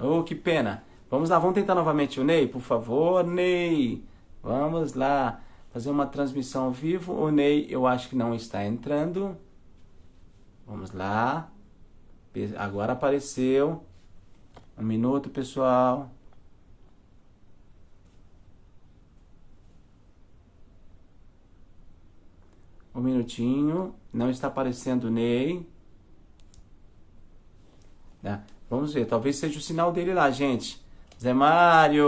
Oh, que pena. Vamos lá, vamos tentar novamente o Ney, por favor, Ney. Vamos lá, fazer uma transmissão ao vivo. O Ney, eu acho que não está entrando. Vamos lá. Agora apareceu. Um minuto, pessoal. Um minutinho. Não está aparecendo o Ney. Né? Vamos ver, talvez seja o sinal dele lá, gente. Zé Mário.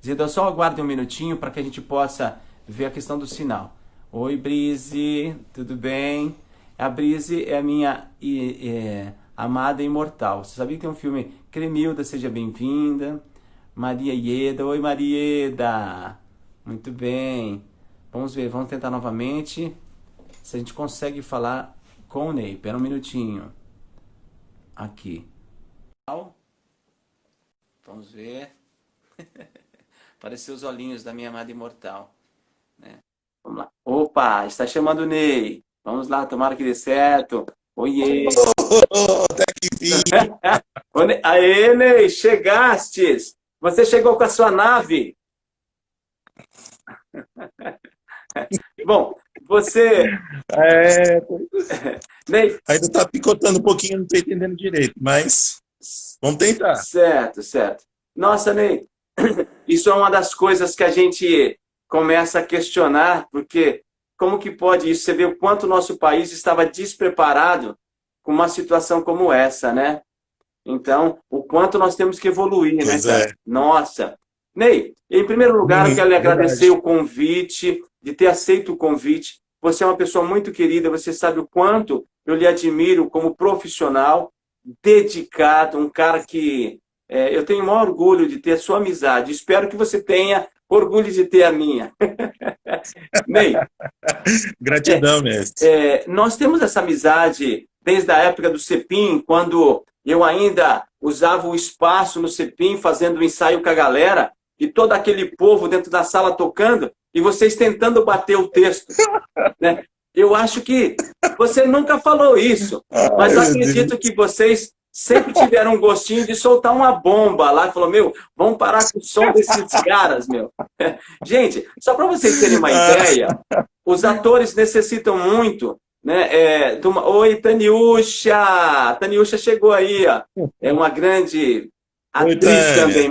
Zé, só aguarde um minutinho para que a gente possa ver a questão do sinal. Oi, Brise, tudo bem? A Brise é a minha amada imortal. Você sabia que tem um filme Cremilda, seja bem-vinda. Maria Ieda, oi Marieda. Muito bem. Vamos ver, vamos tentar novamente se a gente consegue falar com o Ney. Espera um minutinho. Aqui. Vamos ver. Apareceu os olhinhos da minha amada imortal. Né? Vamos lá. Opa, está chamando o Ney. Vamos lá, tomara que dê certo. Oiê. Até que enfim. Aê, Ney, chegastes. Você chegou com a sua nave. Bom, você... É, Ney, ainda está picotando um pouquinho, não estou entendendo direito, mas vamos tentar. certo, certo. Nossa, Ney, isso é uma das coisas que a gente começa a questionar, porque como que pode isso? Você vê o quanto o nosso país estava despreparado com uma situação como essa, né? Então, o quanto nós temos que evoluir, né, Pois cara? é. Nossa. Ney, em primeiro lugar, eu quero lhe agradecer Verdade. o convite, de ter aceito o convite. Você é uma pessoa muito querida, você sabe o quanto eu lhe admiro como profissional, dedicado, um cara que eu tenho o maior orgulho de ter a sua amizade. Espero que você tenha orgulho de ter a minha. Ney, é, Gratidão, mestre. nós temos essa amizade desde a época do Cepim, quando eu ainda usava o espaço no Cepim, fazendo o ensaio com a galera, e todo aquele povo dentro da sala tocando, e vocês tentando bater o texto. Né? Eu acho que você nunca falou isso, mas Ai, meu acredito Deus. que vocês sempre tiveram um gostinho de soltar uma bomba lá, e falou, meu, vamos parar com o som desses caras, meu. Gente, só para vocês terem uma Ah, ideia, os atores necessitam muito, né? Oi, Taniusha! Taniusha chegou aí, ó. É uma grande oi, atriz também, Tânia.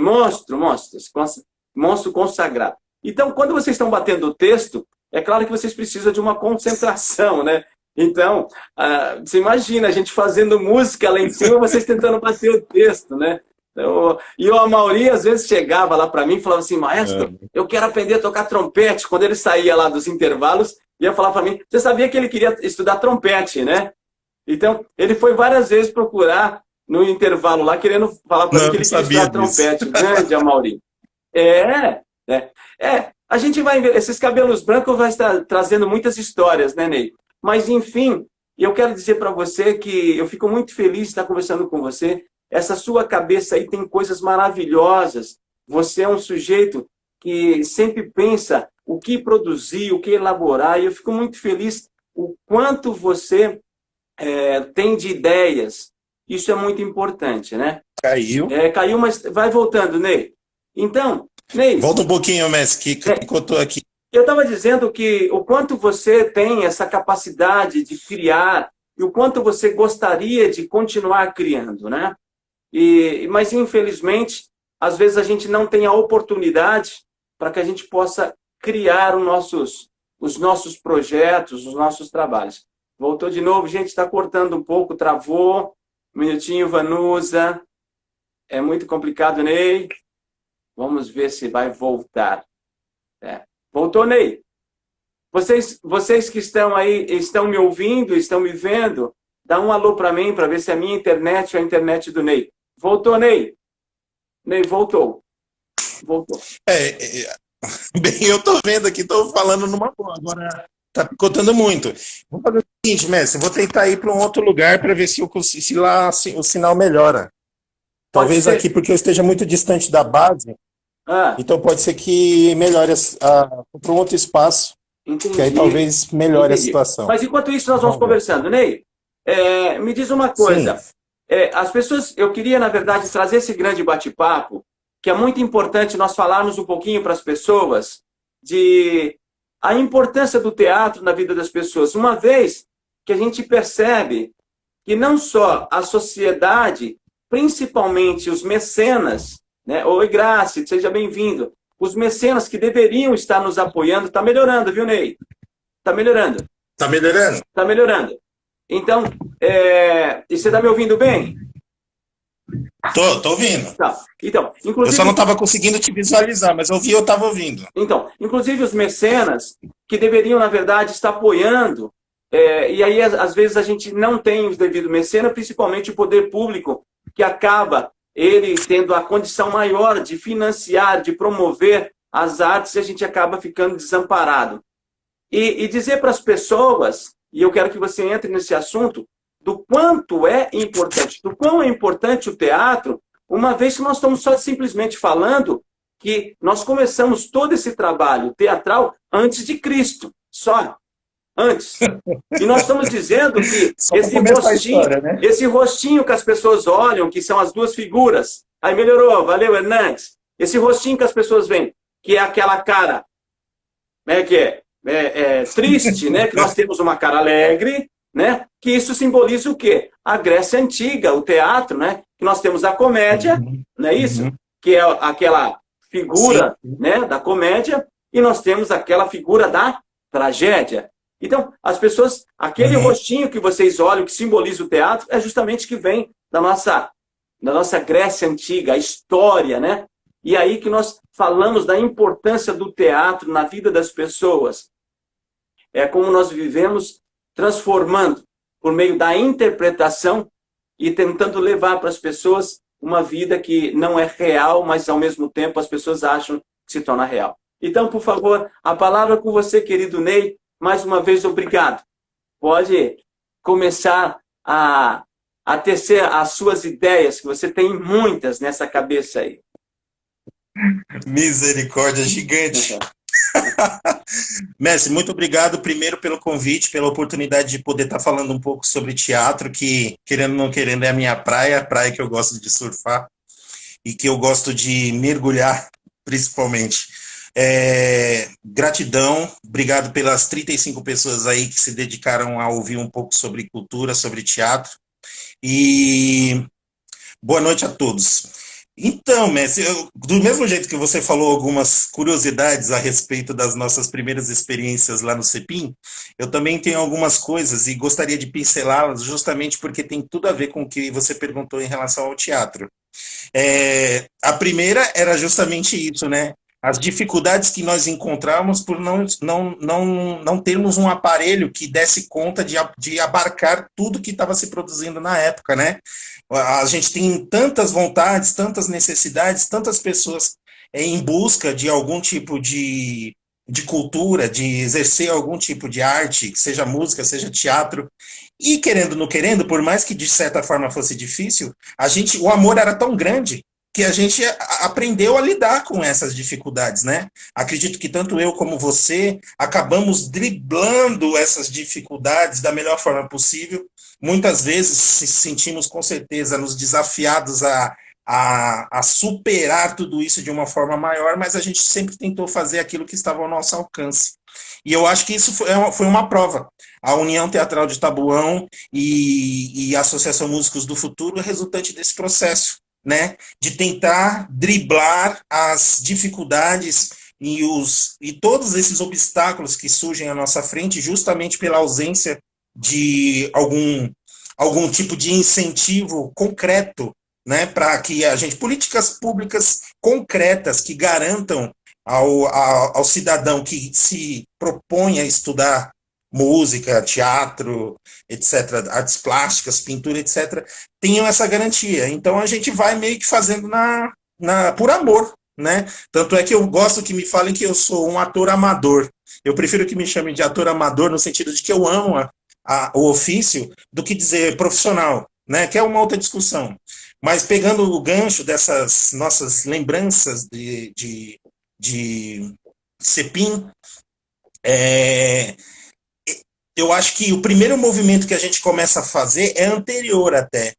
monstro consagrado. Então, quando vocês estão batendo o texto, é claro que vocês precisam de uma concentração, né? Então, você imagina a gente fazendo música lá em cima, vocês tentando bater o texto, né? Então, e o Amaury às vezes chegava lá para mim e falava assim, maestro, Ah, eu quero aprender a tocar trompete. Quando ele saía lá dos intervalos, ia falar para mim, você sabia que ele queria estudar trompete, né? Então, ele foi várias vezes procurar no intervalo lá, querendo falar para mim não, que não ele queria sabia estudar disso. trompete. Grande, Amaury. É, a gente vai ver, esses cabelos brancos vai estar trazendo muitas histórias, né, Ney? Mas, enfim, eu quero dizer para você que eu fico muito feliz de estar conversando com você. Essa sua cabeça aí tem coisas maravilhosas. Você é um sujeito que sempre pensa o que produzir, o que elaborar, e eu fico muito feliz o quanto você tem de ideias. Isso é muito importante, né? Caiu. Caiu, mas vai voltando, Ney. Então, Ney, Volta um pouquinho, mestre, que picotou aqui. eu estava dizendo que o quanto você tem essa capacidade de criar e o quanto você gostaria de continuar criando, né? Mas, infelizmente, às vezes a gente não tem a oportunidade para que a gente possa criar os nossos projetos, os nossos trabalhos. Voltou de novo, gente, está cortando um pouco, travou. Um minutinho, Vanusa. É muito complicado, Ney. Vamos ver se vai voltar. Voltou, Ney. Vocês que estão aí, estão me ouvindo, estão me vendo, dá um alô para mim, para ver se é a minha internet ou a internet do Ney. Voltou, Ney? Ney, voltou. Voltou. Bem, eu tô vendo aqui, tô falando numa boa. Agora tá picotando muito. Vou fazer o seguinte, mestre, vou tentar ir para um outro lugar para ver se lá o sinal melhora. Pode Talvez aqui, ser. porque eu esteja muito distante da base, Ah, então pode ser que melhore para um outro espaço, que aí entendi. talvez melhore a Entendi. situação. Mas enquanto isso, nós vamos Vamos ver. conversando. Ney, me diz uma Sim. coisa. as pessoas, eu queria, na verdade, trazer esse grande bate-papo, que é muito importante nós falarmos um pouquinho para as pessoas de a importância do teatro na vida das pessoas, uma vez que a gente percebe que não só a sociedade, principalmente os mecenas, né? Oi, Grace, seja bem-vindo. Os mecenas que deveriam estar nos apoiando, está melhorando, viu, Ney? Está melhorando. Tá melhorando? Está melhorando. Então, e você está me ouvindo bem? Tô ouvindo. Tá. Então, inclusive... Eu só não estava conseguindo te visualizar, mas eu estava ouvindo. Então, inclusive os mecenas, que deveriam, na verdade, estar apoiando, e aí, às vezes, a gente não tem os devidos mecenas, principalmente o poder público, que acaba ele tendo a condição maior de financiar, de promover as artes, e a gente acaba ficando desamparado. E dizer para as pessoas, e eu quero que você entre nesse assunto, do quanto é importante, do quão é importante o teatro, uma vez que nós estamos só simplesmente falando que nós começamos todo esse trabalho teatral antes de Cristo, só antes. E nós estamos dizendo que esse rostinho que as pessoas olham, que são as duas figuras, aí melhorou, valeu, Hernandes, esse rostinho que as pessoas veem, que é aquela cara, né, que é triste, né, que nós temos uma cara alegre, né, que isso simboliza o quê? A Grécia Antiga, o teatro, né, que nós temos a comédia, não é isso? Que é aquela figura, né, da comédia, e nós temos aquela figura da tragédia. Então, as pessoas, aquele rostinho que vocês olham, que simboliza o teatro, é justamente que vem da nossa Grécia Antiga, a história, né? E aí que nós falamos da importância do teatro na vida das pessoas. É como nós vivemos transformando por meio da interpretação e tentando levar para as pessoas uma vida que não é real, mas ao mesmo tempo as pessoas acham que se torna real. Então, por favor, a palavra com você, querido Ney. Mais uma vez, obrigado. Pode começar a tecer as suas ideias, que você tem muitas nessa cabeça aí. Misericórdia gigante. Mestre, muito obrigado primeiro pelo convite, pela oportunidade de poder estar falando um pouco sobre teatro, que, querendo ou não querendo, é a minha praia, a praia que eu gosto de surfar e que eu gosto de mergulhar, principalmente. Gratidão, obrigado pelas 35 pessoas aí que se dedicaram a ouvir um pouco sobre cultura, sobre teatro, e boa noite a todos. Então, mestre, do mesmo jeito que você falou algumas curiosidades a respeito das nossas primeiras experiências lá no CEPIM, eu também tenho algumas coisas e gostaria de pincelá-las justamente porque tem tudo a ver com o que você perguntou em relação ao teatro. A primeira era justamente isso, né? As dificuldades que nós encontramos por não termos um aparelho que desse conta de abarcar tudo que estava se produzindo na época, né? A gente tem tantas vontades, tantas necessidades, tantas pessoas em busca de algum tipo de cultura, de exercer algum tipo de arte, seja música, seja teatro, e querendo ou não querendo, por mais que de certa forma fosse difícil, o amor era tão grande que a gente aprendeu a lidar com essas dificuldades, né? Acredito que tanto eu como você acabamos driblando essas dificuldades da melhor forma possível. Muitas vezes se sentimos, com certeza, nos desafiados a superar tudo isso de uma forma maior, mas a gente sempre tentou fazer aquilo que estava ao nosso alcance. E eu acho que isso foi uma prova. A União Teatral de Taboão e a Associação Músicos do Futuro é resultante desse processo, né, de tentar driblar as dificuldades e todos esses obstáculos que surgem à nossa frente justamente pela ausência de algum tipo de incentivo concreto, né, para que a gente, políticas públicas concretas que garantam ao cidadão que se propõe a estudar música, teatro, etc., artes plásticas, pintura, etc., tenham essa garantia. Então a gente vai meio que fazendo por amor, né? Tanto é que eu gosto que me falem que eu sou um ator amador. Eu prefiro que me chamem de ator amador no sentido de que eu amo o ofício do que dizer profissional, né? Que é uma outra discussão. Mas pegando o gancho dessas nossas lembranças de CEPIM, eu acho que o primeiro movimento que a gente começa a fazer é anterior até.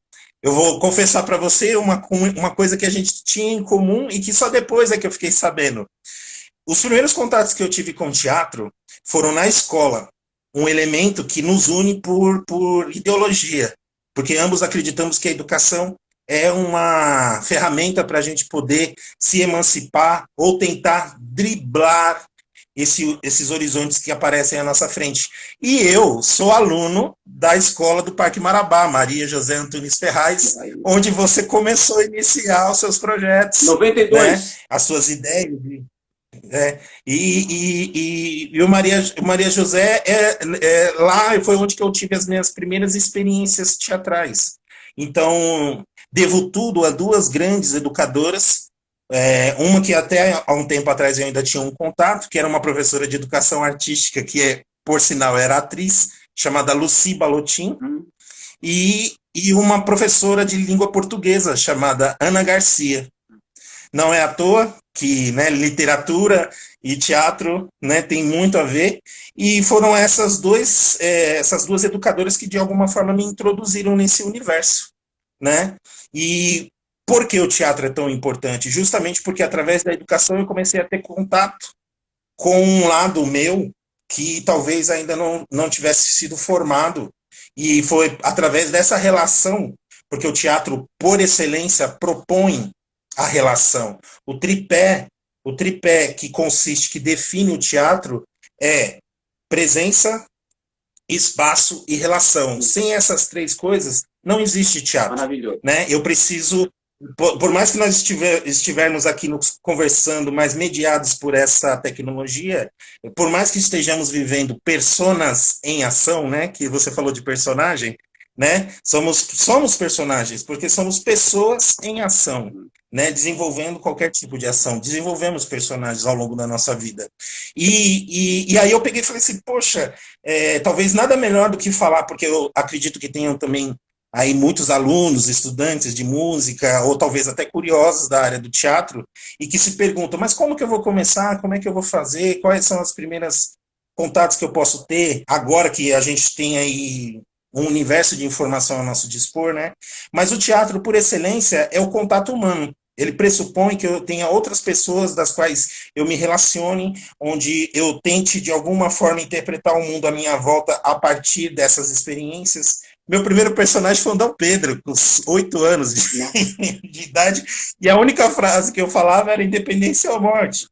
eu vou confessar para você uma coisa que a gente tinha em comum e que só depois é que eu fiquei sabendo. Os primeiros contatos que eu tive com teatro foram na escola, um elemento que nos une por ideologia, porque ambos acreditamos que a educação é uma ferramenta para a gente poder se emancipar ou tentar driblar esses horizontes que aparecem à nossa frente. E eu sou aluno da escola do Parque Marabá, Maria José Antunes Ferraz, onde você começou a iniciar os seus projetos, 92. né, as suas ideias. E o Maria José, lá foi onde que eu tive as minhas primeiras experiências teatrais. Então, devo tudo a duas grandes educadoras, uma que até há um tempo atrás eu ainda tinha um contato, que era uma professora de educação artística, por sinal, era atriz, chamada Lucy Balotin, e uma professora de língua portuguesa, chamada Ana Garcia. Não é à toa que, né, literatura e teatro, né, tem muito a ver, e foram essas duas educadoras que de alguma forma me introduziram nesse universo, né? E por que o teatro é tão importante? Justamente porque através da educação eu comecei a ter contato com um lado meu que talvez ainda não tivesse sido formado, e foi através dessa relação, porque o teatro, por excelência, propõe a relação. O tripé que define o teatro é presença, espaço e relação. Sem essas três coisas, não existe teatro. Maravilhoso. Né? Eu preciso, por mais que nós estivermos aqui conversando, mas mediados por essa tecnologia, por mais que estejamos vivendo personas em ação, né? Que você falou de personagem, né? Somos personagens, porque somos pessoas em ação, né? Desenvolvendo qualquer tipo de ação. Desenvolvemos personagens ao longo da nossa vida. E aí eu peguei e falei assim, poxa, talvez nada melhor do que falar, porque eu acredito que tenham também aí muitos alunos, estudantes de música, ou talvez até curiosos da área do teatro, e que se perguntam, mas como que eu vou começar? Como é que eu vou fazer? Quais são as primeiras contatos que eu posso ter, agora que a gente tem aí um universo de informação a nosso dispor, né? Mas o teatro, por excelência, é o contato humano. Ele pressupõe que eu tenha outras pessoas das quais eu me relacione, onde eu tente, de alguma forma, interpretar o mundo à minha volta a partir dessas experiências. Meu primeiro personagem foi o Dom Pedro, com 8 anos de idade, e a única frase que eu falava era independência ou morte.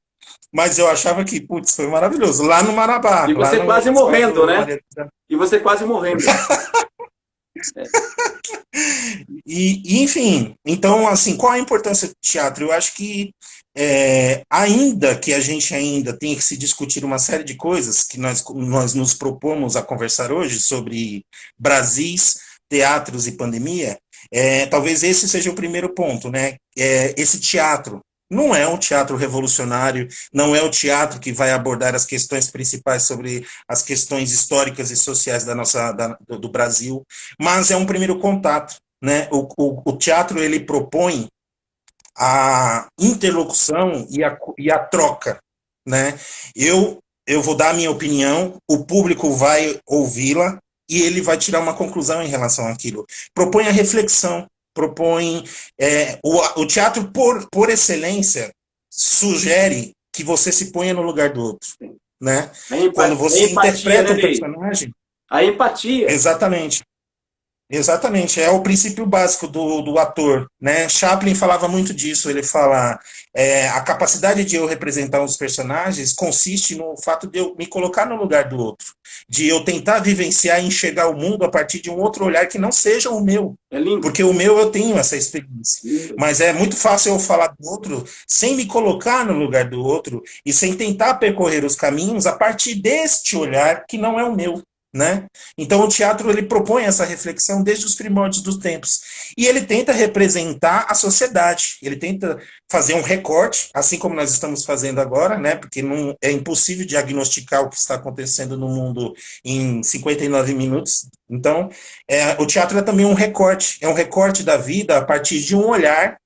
Mas eu achava que, putz, foi maravilhoso. Lá no Marabá. E você quase morrendo, né? E você quase morrendo. Enfim, então, assim, qual a importância do teatro? Eu acho que, ainda que a gente ainda tenha que se discutir uma série de coisas que nós nos propomos a conversar hoje sobre Brasis, teatros e pandemia, talvez esse seja o primeiro ponto, né? Esse teatro não é um teatro revolucionário, não é o teatro que vai abordar as questões principais sobre as questões históricas e sociais do Brasil, mas é um primeiro contato, né? O teatro, ele propõe a interlocução e a troca, né? Eu vou dar a minha opinião, o público vai ouvi-la e ele vai tirar uma conclusão em relação àquilo. Propõe a reflexão, propõe... o teatro, por excelência, sugere que você se ponha no lugar do outro, né? Quando você interpreta um personagem... A empatia. Exatamente. Exatamente, é o princípio básico do ator, né? Chaplin falava muito disso, ele fala, a capacidade de eu representar os personagens consiste no fato de eu me colocar no lugar do outro, de eu tentar vivenciar e enxergar o mundo a partir de um outro olhar que não seja o meu, porque o meu eu tenho essa experiência, mas é muito fácil eu falar do outro sem me colocar no lugar do outro e sem tentar percorrer os caminhos a partir deste olhar que não é o meu. Né? Então o teatro, ele propõe essa reflexão desde os primórdios dos tempos e ele tenta representar a sociedade, ele tenta fazer um recorte, assim como nós estamos fazendo agora, né? Porque não é impossível diagnosticar o que está acontecendo no mundo em 59 minutos. Então o teatro é também um recorte da vida a partir de um olhar,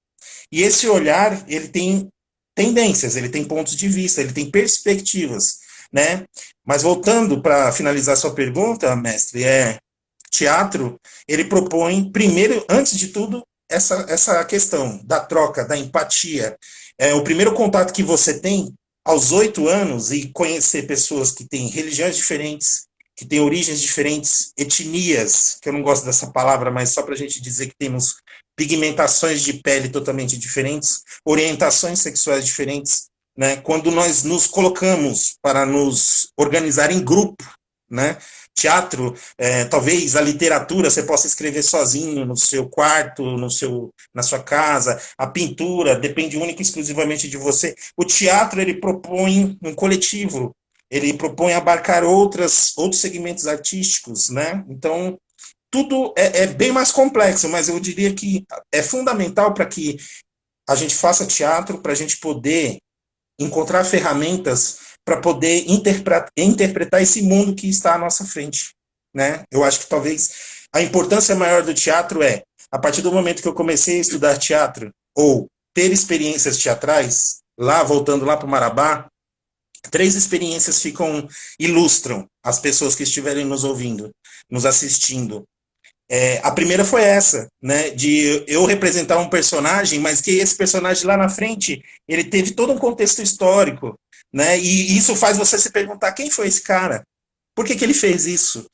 e esse olhar, ele tem tendências, ele tem pontos de vista, ele tem perspectivas, né? Mas voltando para finalizar sua pergunta, mestre, teatro, ele propõe, primeiro, antes de tudo, essa questão da troca, da empatia. O primeiro contato que você tem aos 8 anos e conhecer pessoas que têm religiões diferentes, que têm origens diferentes, etnias, que eu não gosto dessa palavra, mas só para a gente dizer que temos pigmentações de pele totalmente diferentes, orientações sexuais diferentes, né? Quando nós nos colocamos para nos organizar em grupo, né? Teatro, talvez a literatura você possa escrever sozinho no seu quarto, na sua casa. A pintura depende única e exclusivamente de você. O teatro, ele propõe um coletivo, ele propõe abarcar outros segmentos artísticos, né? Então, tudo é bem mais complexo, mas eu diria que é fundamental para que a gente faça teatro, para a gente poder encontrar ferramentas para poder interpretar esse mundo que está à nossa frente, né? Eu acho que talvez a importância maior do teatro a partir do momento que eu comecei a estudar teatro, ou ter experiências teatrais, voltando lá para o Marabá, 3 experiências ilustram as pessoas que estiverem nos ouvindo, nos assistindo. A primeira foi essa, né, de eu representar um personagem, mas que esse personagem lá na frente, ele teve todo um contexto histórico, né, e isso faz você se perguntar quem foi esse cara? Por que ele fez isso?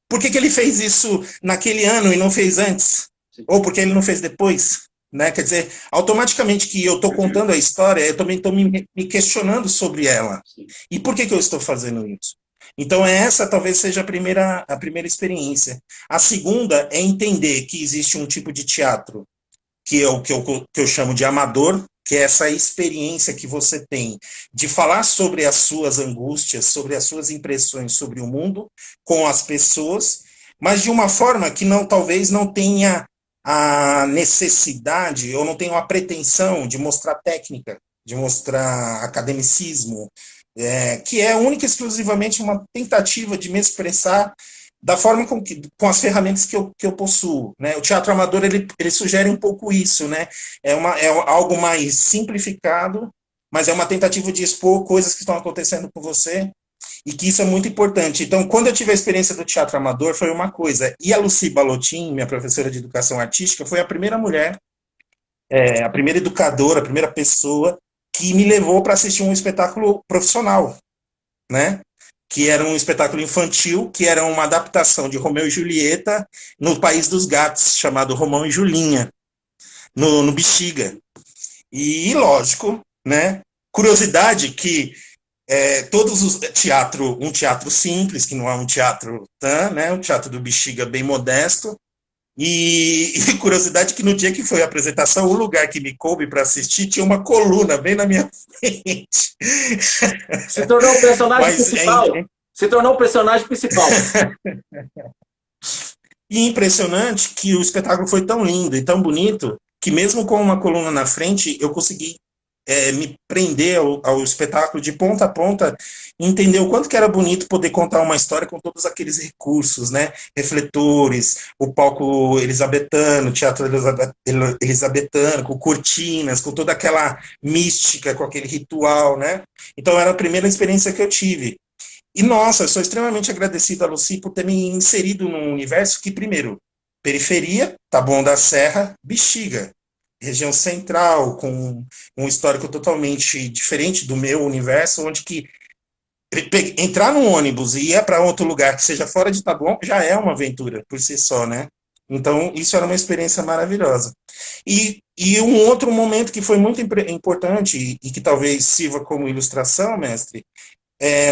Por que ele fez isso naquele ano e não fez antes? Sim. Ou porque ele não fez depois? Né? Quer dizer, automaticamente que eu estou contando a história, eu também estou me questionando sobre ela. Sim. E por que eu estou fazendo isso? Então, essa talvez seja a primeira experiência. A segunda é entender que existe um tipo de teatro que é o que eu chamo de amador, que é essa experiência que você tem de falar sobre as suas angústias, sobre as suas impressões sobre o mundo, com as pessoas, mas de uma forma que talvez não tenha a necessidade ou não tenha a pretensão de mostrar técnica, de mostrar academicismo, que é única e exclusivamente uma tentativa de me expressar da forma com as ferramentas que eu possuo, né? O teatro amador, ele sugere um pouco isso, né? É algo mais simplificado, mas é uma tentativa de expor coisas que estão acontecendo com você, e que isso é muito importante. Então, quando eu tive a experiência do teatro amador, foi uma coisa. E a Lucy Balotin, minha professora de educação artística, foi a primeira mulher, a primeira educadora, a primeira pessoa que me levou para assistir um espetáculo profissional, né? Que era um espetáculo infantil, que era uma adaptação de Romeu e Julieta no País dos Gatos, chamado Romão e Julinha, no Bexiga. E, lógico, né? Curiosidade que um teatro simples, que não é um teatro, né? Um teatro do Bexiga bem modesto. E curiosidade que no dia que foi a apresentação, o lugar que me coube para assistir tinha uma coluna bem na minha frente. Se tornou o personagem principal. Se tornou o personagem principal. E impressionante que o espetáculo foi tão lindo e tão bonito que mesmo com uma coluna na frente, eu consegui me prender ao espetáculo de ponta a ponta, entender o quanto que era bonito poder contar uma história com todos aqueles recursos, né? Refletores, o palco elisabetano, teatro elisabetano, com cortinas, com toda aquela mística, com aquele ritual, né? Então era a primeira experiência que eu tive. E, nossa, eu sou extremamente agradecido a Lucy por ter me inserido num universo que, primeiro, periferia, Taboão da Serra, Bexiga, região central, com um histórico totalmente diferente do meu universo, onde que entrar num ônibus e ir para outro lugar que seja fora de Taboão já é uma aventura por si só, né? Então, isso era uma experiência maravilhosa. E um outro momento que foi muito importante e que talvez sirva como ilustração, mestre,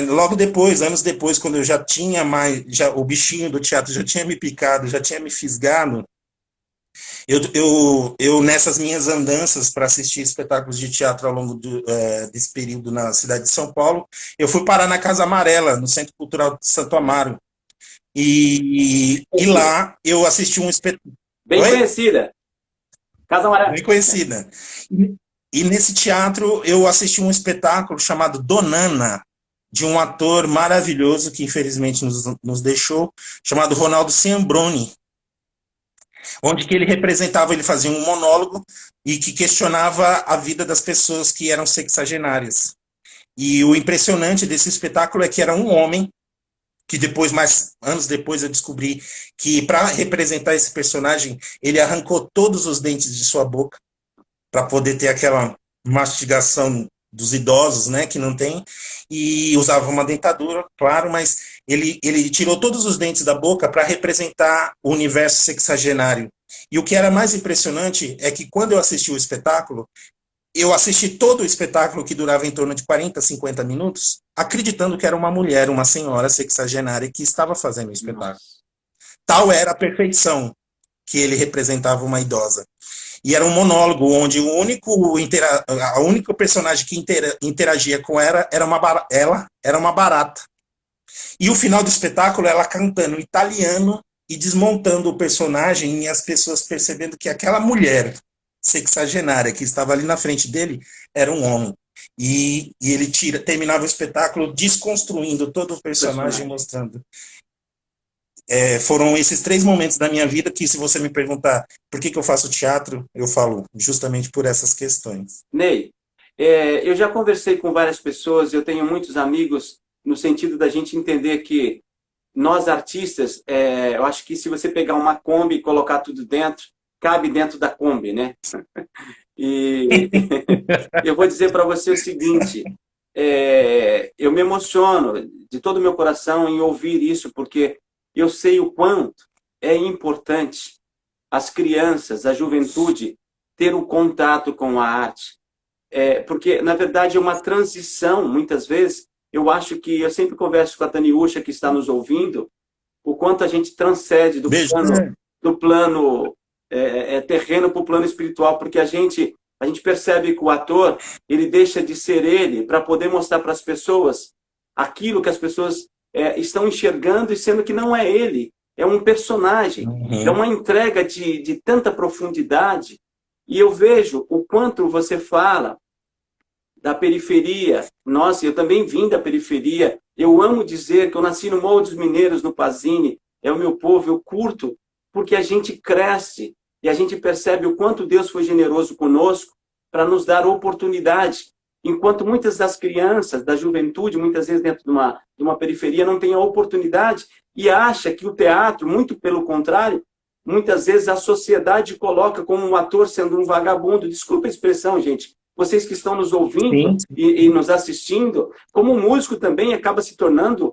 logo depois, anos depois, quando eu já tinha o bichinho do teatro já tinha me picado, já tinha me fisgado, eu nessas minhas andanças para assistir espetáculos de teatro ao longo desse período na cidade de São Paulo, eu fui parar na Casa Amarela, no Centro Cultural de Santo Amaro. E lá eu assisti um espetáculo. Bem conhecida. Casa Amarela. Bem conhecida. E nesse teatro eu assisti um espetáculo chamado Donana, de um ator maravilhoso que infelizmente nos deixou, chamado Ronaldo Ciambroni, onde que ele fazia um monólogo e que questionava a vida das pessoas que eram sexagenárias. E o impressionante desse espetáculo é que era um homem que depois, anos depois, eu descobri que para representar esse personagem, ele arrancou todos os dentes de sua boca para poder ter aquela mastigação dos idosos, né, que não tem, e usava uma dentadura, claro, mas ele tirou todos os dentes da boca para representar o universo sexagenário. E o que era mais impressionante é que quando eu assisti o espetáculo, eu assisti todo o espetáculo, que durava em torno de 40, 50 minutos, acreditando que era uma mulher, uma senhora sexagenária que estava fazendo o espetáculo. Nossa. Tal era a perfeição que ele representava uma idosa. E era um monólogo onde a única personagem que interagia com ela era uma barata. E o final do espetáculo, ela cantando italiano e desmontando o personagem, e as pessoas percebendo que aquela mulher sexagenária que estava ali na frente dele era um homem. E ele terminava o espetáculo desconstruindo todo o personagem, mostrando. Foram esses 3 momentos da minha vida que, se você me perguntar por que eu faço teatro, eu falo justamente por essas questões. Ney, eu já conversei com várias pessoas, eu tenho muitos amigos, no sentido da gente entender que nós artistas, eu acho que se você pegar uma Kombi e colocar tudo dentro, cabe dentro da Kombi, né? E eu vou dizer para você o seguinte, eu me emociono de todo o meu coração em ouvir isso, porque eu sei o quanto é importante as crianças, a juventude, ter o contato com a arte. Porque, na verdade, é uma transição, muitas vezes. Eu acho que, eu sempre converso com a Taniúcha, que está nos ouvindo, o quanto a gente transcende do plano terreno para o plano espiritual, porque a gente percebe que o ator, ele deixa de ser ele para poder mostrar para as pessoas aquilo que as pessoas estão enxergando, e sendo que não é ele, é um personagem. É uma entrega de tanta profundidade. E eu vejo o quanto você fala da periferia. Nossa, eu também vim da periferia. Eu amo dizer que eu nasci no Morro dos Mineiros, no Pazini. É o meu povo, eu curto, porque a gente cresce e a gente percebe o quanto Deus foi generoso conosco para nos dar oportunidade. Enquanto muitas das crianças, da juventude, muitas vezes dentro de uma periferia, não têm a oportunidade e acha que o teatro, muito pelo contrário, muitas vezes a sociedade coloca como um ator sendo um vagabundo. Desculpa a expressão, gente. Vocês que estão nos ouvindo e nos assistindo, como músico também acaba se tornando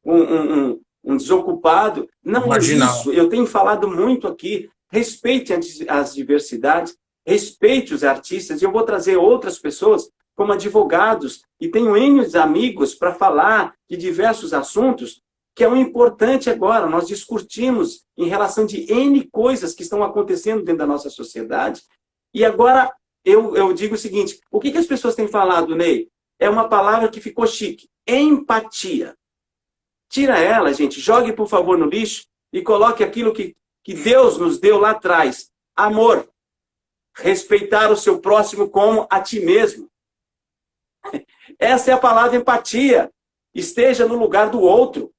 um desocupado. Não marginal. É isso. Eu tenho falado muito aqui. Respeite as diversidades, respeite os artistas. E eu vou trazer outras pessoas como advogados, e tenho N amigos para falar de diversos assuntos, que é o importante agora. Nós discutimos em relação de N coisas que estão acontecendo dentro da nossa sociedade, e agora eu digo o seguinte, o que as pessoas têm falado, Ney? É uma palavra que ficou chique, empatia. Tira ela, gente, jogue, por favor, no lixo e coloque aquilo que Deus nos deu lá atrás. Amor. Respeitar o seu próximo como a ti mesmo. Essa é a palavra empatia. Esteja no lugar do outro.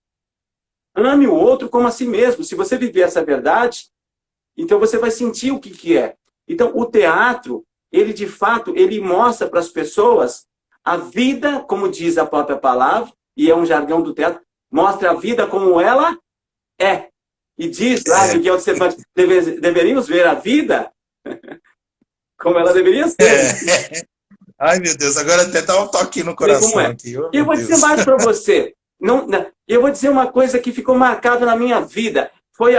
Ame o outro como a si mesmo. Se você viver essa verdade, então você vai sentir o que é. Então, o teatro, ele de fato, ele mostra para as pessoas a vida, como diz a própria palavra, e é um jargão do teatro, mostra a vida como ela é. E diz lá que deveríamos ver a vida como ela deveria ser. Ai, meu Deus, agora até dá um toque no coração aqui. Oh, eu vou dizer mais para você. Eu vou dizer uma coisa que ficou marcada na minha vida.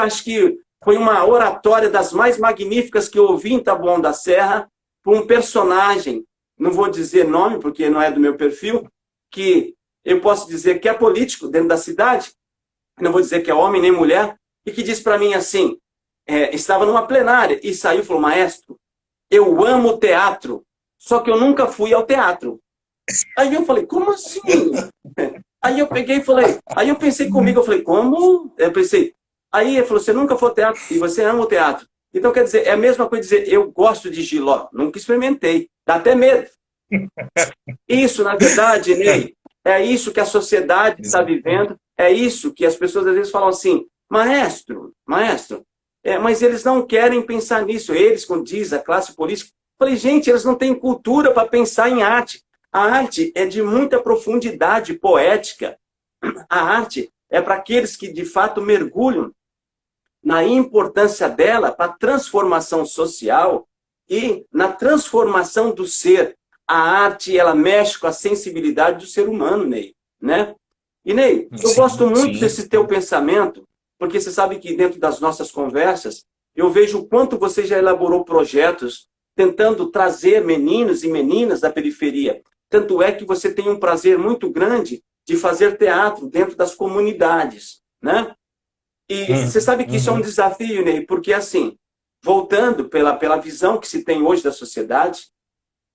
Acho que foi uma oratória das mais magníficas que eu ouvi em Taboão da Serra, por um personagem, não vou dizer nome, porque não é do meu perfil, que eu posso dizer que é político dentro da cidade, não vou dizer que é homem nem mulher, e que diz para mim assim, estava numa plenária, e saiu e falou, maestro, eu amo o teatro, só que eu nunca fui ao teatro. Aí eu falei, como assim? Aí eu peguei e falei, aí eu pensei comigo, eu falei, como? Eu pensei, aí ele falou, você nunca foi ao teatro e você ama o teatro. Então, quer dizer, é a mesma coisa dizer, eu gosto de giló, nunca experimentei, dá até medo. Isso, na verdade, Ney, é isso que a sociedade está vivendo, é isso que as pessoas às vezes falam assim, maestro, mas eles não querem pensar nisso, eles, como diz a classe política, eu falei, gente, eles não têm cultura para pensar em arte. A arte é de muita profundidade poética. A arte é para aqueles que de fato mergulham na importância dela para a transformação social e na transformação do ser. A arte, ela mexe com a sensibilidade do ser humano, Ney, né? E, Ney, eu gosto muito desse teu pensamento, porque você sabe que dentro das nossas conversas, eu vejo o quanto você já elaborou projetos tentando trazer meninos e meninas da periferia. Tanto é que você tem um prazer muito grande de fazer teatro dentro das comunidades, né? E você sabe que isso é um desafio, Ney, porque assim, voltando pela visão que se tem hoje da sociedade,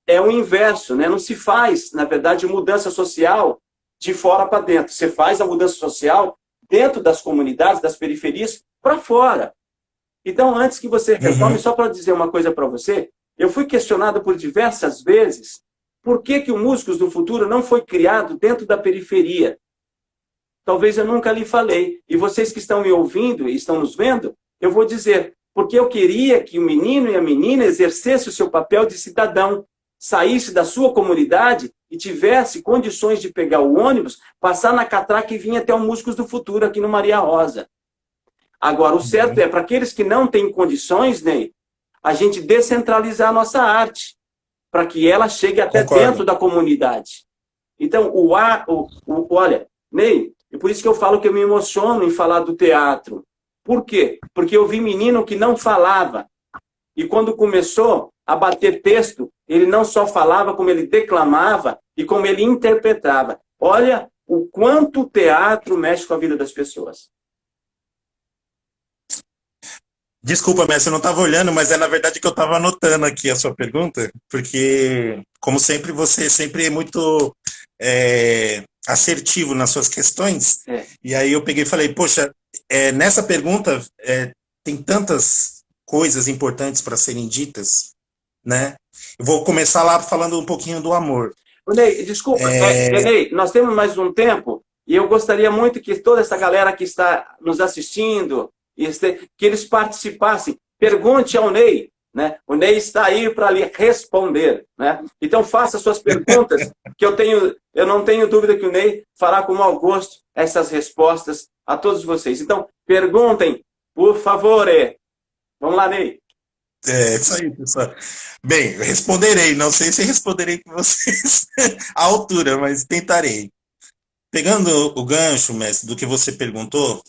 é o inverso, né? Não se faz, na verdade, mudança social de fora para dentro. Você faz a mudança social dentro das comunidades, das periferias, para fora. Então, antes que você retome, só para dizer uma coisa para você, eu fui questionado por diversas vezes por que o Músicos do Futuro não foi criado dentro da periferia. Talvez eu nunca lhe falei. E vocês que estão me ouvindo e estão nos vendo, eu vou dizer, porque eu queria que o menino e a menina exercesse o seu papel de cidadão, saísse da sua comunidade e tivesse condições de pegar o ônibus, passar na catraca e vir até o Músicos do Futuro aqui no Maria Rosa. Agora, o certo é, para aqueles que não têm condições, Ney, a gente descentralizar a nossa arte, para que ela chegue até dentro da comunidade. Então, olha, Ney, e por isso que eu falo que eu me emociono em falar do teatro. Por quê? Porque eu vi menino que não falava. E quando começou a bater texto, ele não só falava, como ele declamava e como ele interpretava. Olha o quanto o teatro mexe com a vida das pessoas. Desculpa, mestre, eu não estava olhando, mas é na verdade que eu estava anotando aqui a sua pergunta, porque, como sempre, você sempre é muito assertivo nas suas questões, e aí eu peguei e falei, poxa, nessa pergunta tem tantas coisas importantes para serem ditas, né? Eu vou começar lá falando um pouquinho do amor. Ney, desculpa, Ney, nós temos mais um tempo, e eu gostaria muito que toda essa galera que está nos assistindo, que eles participassem. Pergunte ao Ney, né? O Ney está aí para lhe responder, né? Então faça suas perguntas, que eu não tenho dúvida que o Ney fará com mau gosto essas respostas a todos vocês. Então, perguntem, por favor. Vamos lá, Ney. Isso aí, pessoal. Bem, eu responderei, não sei se responderei com vocês à altura, mas tentarei. Pegando o gancho, mestre, do que você perguntou,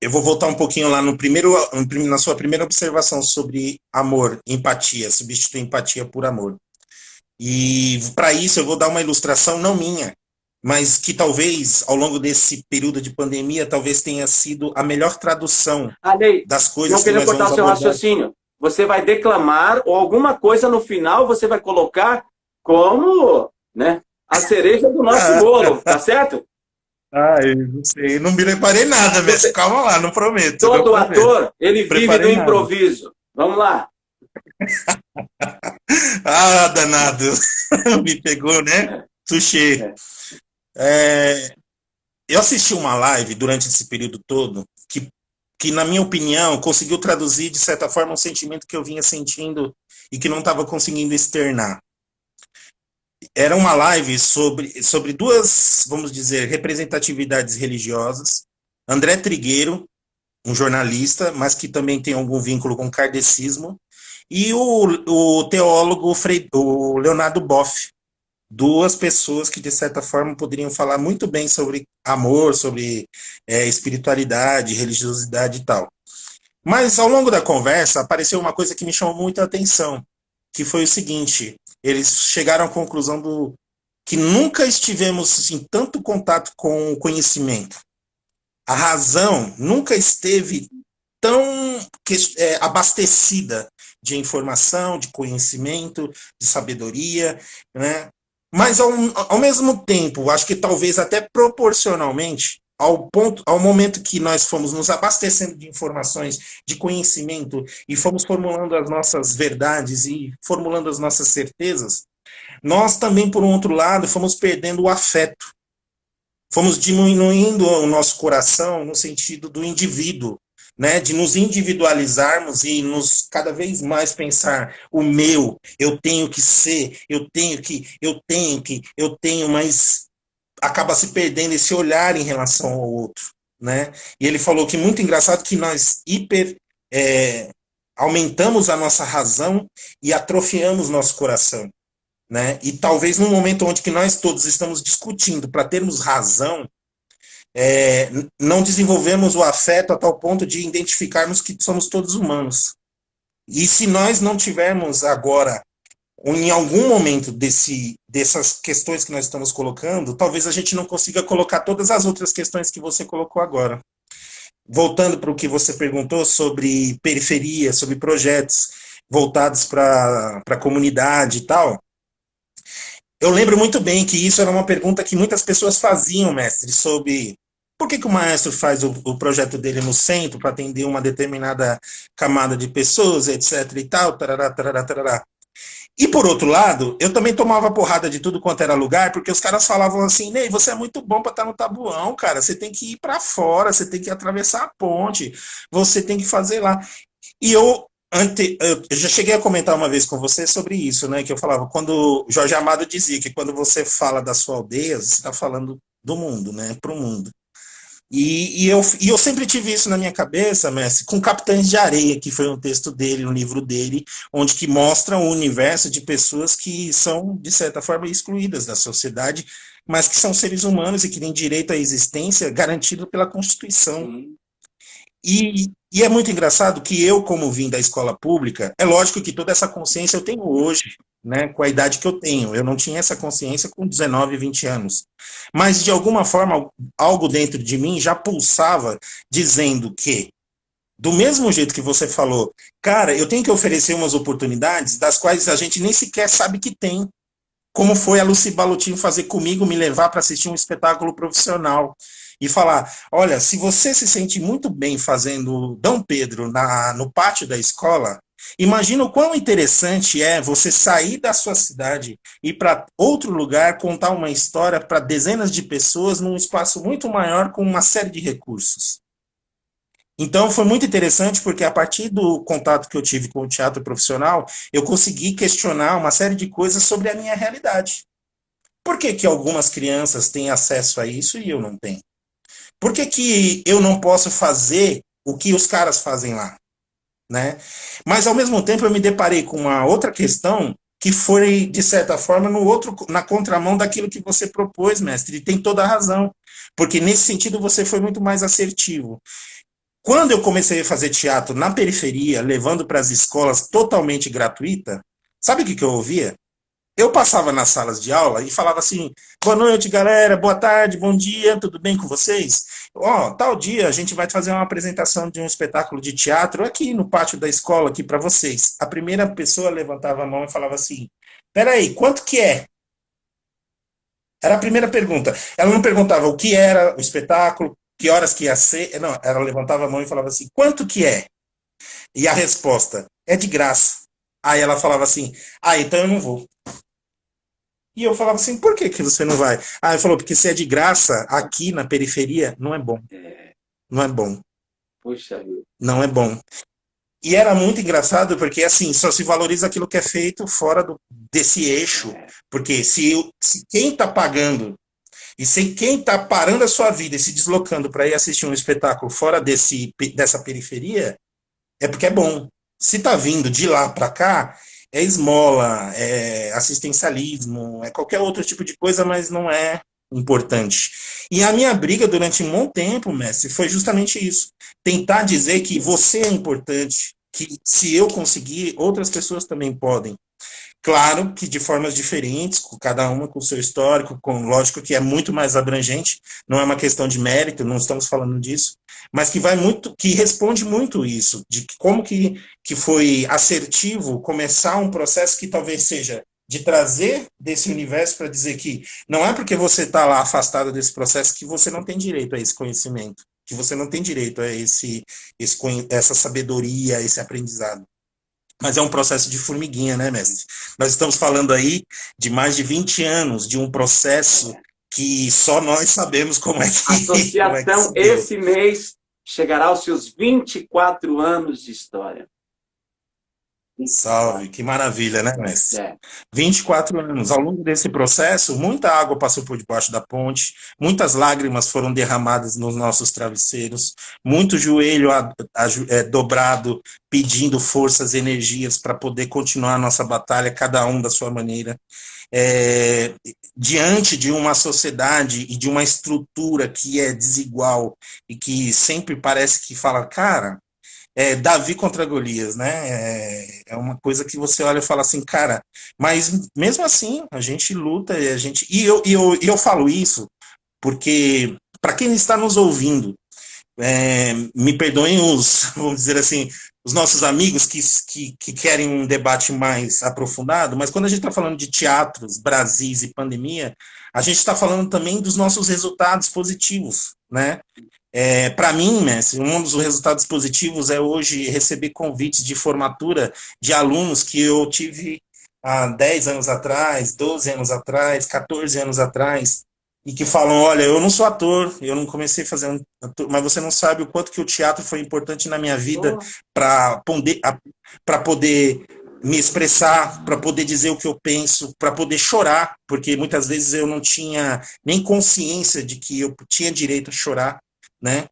eu vou voltar um pouquinho lá na sua primeira observação sobre amor, empatia, substituir empatia por amor. E para isso eu vou dar uma ilustração não minha, mas que talvez ao longo desse período de pandemia talvez tenha sido a melhor tradução das coisas que nós vamos abordar. Não queria cortar o seu raciocínio. Você vai declamar ou alguma coisa no final você vai colocar como, né, a cereja do nosso bolo, tá certo? Eu não sei, não me preparei nada, mestre. Calma lá, não prometo. Todo ator, ele vive do improviso. Vamos lá. Danado. Me pegou, né? Touché. Eu assisti uma live durante esse período todo que, na minha opinião, conseguiu traduzir, de certa forma, um sentimento que eu vinha sentindo e que não estava conseguindo externar. Era uma live sobre duas, vamos dizer, representatividades religiosas. André Trigueiro, um jornalista, mas que também tem algum vínculo com o kardecismo, e o teólogo o Leonardo Boff. Duas pessoas que, de certa forma, poderiam falar muito bem sobre amor, sobre espiritualidade, religiosidade e tal. Mas, ao longo da conversa, apareceu uma coisa que me chamou muita atenção, que foi o seguinte: eles chegaram à conclusão que nunca estivemos em tanto contato com o conhecimento. A razão nunca esteve tão abastecida de informação, de conhecimento, de sabedoria, né? Mas, ao mesmo tempo, acho que talvez até proporcionalmente, ao momento que nós fomos nos abastecendo de informações, de conhecimento, e fomos formulando as nossas verdades e formulando as nossas certezas, nós também, por um outro lado, fomos perdendo o afeto. Fomos diminuindo o nosso coração no sentido do indivíduo, né, de nos individualizarmos e nos cada vez mais pensar o meu, eu tenho que ser, eu tenho, mas acaba se perdendo esse olhar em relação ao outro, né? E ele falou que muito engraçado que nós aumentamos a nossa razão e atrofiamos nosso coração, né? E talvez num momento onde que nós todos estamos discutindo para termos razão, não desenvolvemos o afeto a tal ponto de identificarmos que somos todos humanos. E se nós não tivermos agora, em algum momento dessas questões que nós estamos colocando, talvez a gente não consiga colocar todas as outras questões que você colocou agora. Voltando para o que você perguntou sobre periferia, sobre projetos voltados para a comunidade e tal, eu lembro muito bem que isso era uma pergunta que muitas pessoas faziam, mestre, sobre por que o maestro faz o projeto dele no centro para atender uma determinada camada de pessoas, etc. e tal, tarará, tarará, tarará. E por outro lado, eu também tomava porrada de tudo quanto era lugar, porque os caras falavam assim: Ney, você é muito bom para estar no Tabuão, cara, você tem que ir para fora, você tem que atravessar a ponte, você tem que fazer lá. E eu já cheguei a comentar uma vez com você sobre isso, né? Que eu falava, quando Jorge Amado dizia que quando você fala da sua aldeia, você está falando do mundo, né? Para o mundo. E eu sempre tive isso na minha cabeça, mestre, com Capitães de Areia, que foi um texto dele, um livro dele, onde que mostra um universo de pessoas que são, de certa forma, excluídas da sociedade, mas que são seres humanos e que têm direito à existência garantido pela Constituição. Sim. E é muito engraçado que eu, como vim da escola pública, é lógico que toda essa consciência eu tenho hoje, né, com a idade que eu tenho. Eu não tinha essa consciência com 19, 20 anos. Mas, de alguma forma, algo dentro de mim já pulsava dizendo que, do mesmo jeito que você falou, cara, eu tenho que oferecer umas oportunidades das quais a gente nem sequer sabe que tem. Como foi a Lucy Balutin fazer comigo, me levar para assistir um espetáculo profissional e falar: olha, se você se sente muito bem fazendo Dom Pedro no pátio da escola, imagina o quão interessante é você sair da sua cidade e ir para outro lugar, contar uma história para dezenas de pessoas num espaço muito maior com uma série de recursos. Então foi muito interessante porque a partir do contato que eu tive com o teatro profissional, eu consegui questionar uma série de coisas sobre a minha realidade. Por que que algumas crianças têm acesso a isso e eu não tenho? Por que que eu não posso fazer o que os caras fazem lá? Né? Mas, ao mesmo tempo, eu me deparei com uma outra questão que foi, de certa forma, na contramão daquilo que você propôs, mestre, e tem toda a razão, porque, nesse sentido, você foi muito mais assertivo. Quando eu comecei a fazer teatro na periferia, levando para as escolas totalmente gratuita, sabe o que eu ouvia? Eu passava nas salas de aula e falava assim: boa noite, galera, boa tarde, bom dia, tudo bem com vocês? Tal dia a gente vai fazer uma apresentação de um espetáculo de teatro aqui no pátio da escola, aqui para vocês. A primeira pessoa levantava a mão e falava assim: peraí, quanto que é? Era a primeira pergunta. Ela não perguntava o que era o espetáculo, que horas que ia ser. Não, ela levantava a mão e falava assim: quanto que é? E a resposta: é de graça. Aí ela falava assim: então eu não vou. E eu falava assim: por que que você não vai? Ele falou: porque se é de graça, aqui na periferia, não é bom. Não é bom. Puxa vida. Não é bom. E era muito engraçado porque, assim, só se valoriza aquilo que é feito fora desse eixo. Porque se quem está pagando e se quem está parando a sua vida e se deslocando para ir assistir um espetáculo fora dessa periferia, é porque é bom. Se está vindo de lá para cá, é esmola, é assistencialismo, é qualquer outro tipo de coisa, mas não é importante. E a minha briga durante um bom tempo, mestre, foi justamente isso. Tentar dizer que você é importante, que se eu conseguir, outras pessoas também podem. Claro que de formas diferentes, cada uma com o seu histórico, lógico que é muito mais abrangente, não é uma questão de mérito, não estamos falando disso, mas que responde muito isso, de como que foi assertivo começar um processo que talvez seja de trazer desse universo para dizer que não é porque você está lá afastado desse processo que você não tem direito a esse conhecimento, que você não tem direito a essa sabedoria, esse aprendizado. Mas é um processo de formiguinha, né, mestre? Nós estamos falando aí de mais de 20 anos de um processo que só nós sabemos como é que... A associação, esse mês, chegará aos seus 24 anos de história. Salve, que maravilha, né, mestre? É. 24 anos. Ao longo desse processo, muita água passou por debaixo da ponte, muitas lágrimas foram derramadas nos nossos travesseiros, muito joelho dobrado, pedindo forças e energias para poder continuar a nossa batalha, cada um da sua maneira. É, diante de uma sociedade e de uma estrutura que é desigual e que sempre parece que fala, cara. Davi contra Golias, né? É uma coisa que você olha e fala assim, cara, mas mesmo assim a gente luta e a gente. E eu falo isso porque, para quem está nos ouvindo, me perdoem os, vamos dizer assim, os nossos amigos que querem um debate mais aprofundado, mas quando a gente está falando de teatros, Brasis e pandemia, a gente está falando também dos nossos resultados positivos, né? Para mim, mestre, um dos resultados positivos é hoje receber convites de formatura de alunos que eu tive há 10 anos atrás, 12 anos atrás, 14 anos atrás, e que falam, olha, eu não sou ator, eu não comecei fazendo ator, mas você não sabe o quanto que o teatro foi importante na minha vida para poder me expressar, para poder dizer o que eu penso, para poder chorar, porque muitas vezes eu não tinha nem consciência de que eu tinha direito a chorar, né?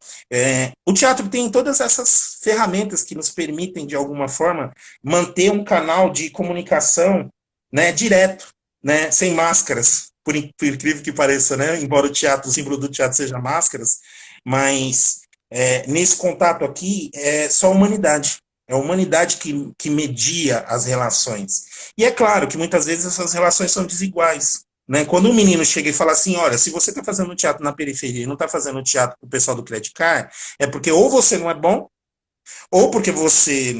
O teatro tem todas essas ferramentas que nos permitem, de alguma forma, manter um canal de comunicação, né, direto, né, sem máscaras, por incrível que pareça, né? Embora o símbolo do teatro seja máscaras, mas nesse contato aqui é só humanidade. É a humanidade que media as relações. E é claro que muitas vezes essas relações são desiguais, né? Quando um menino chega e fala assim, olha, se você está fazendo teatro na periferia e não está fazendo teatro com o pessoal do Credit Card, é porque ou você não é bom, ou porque você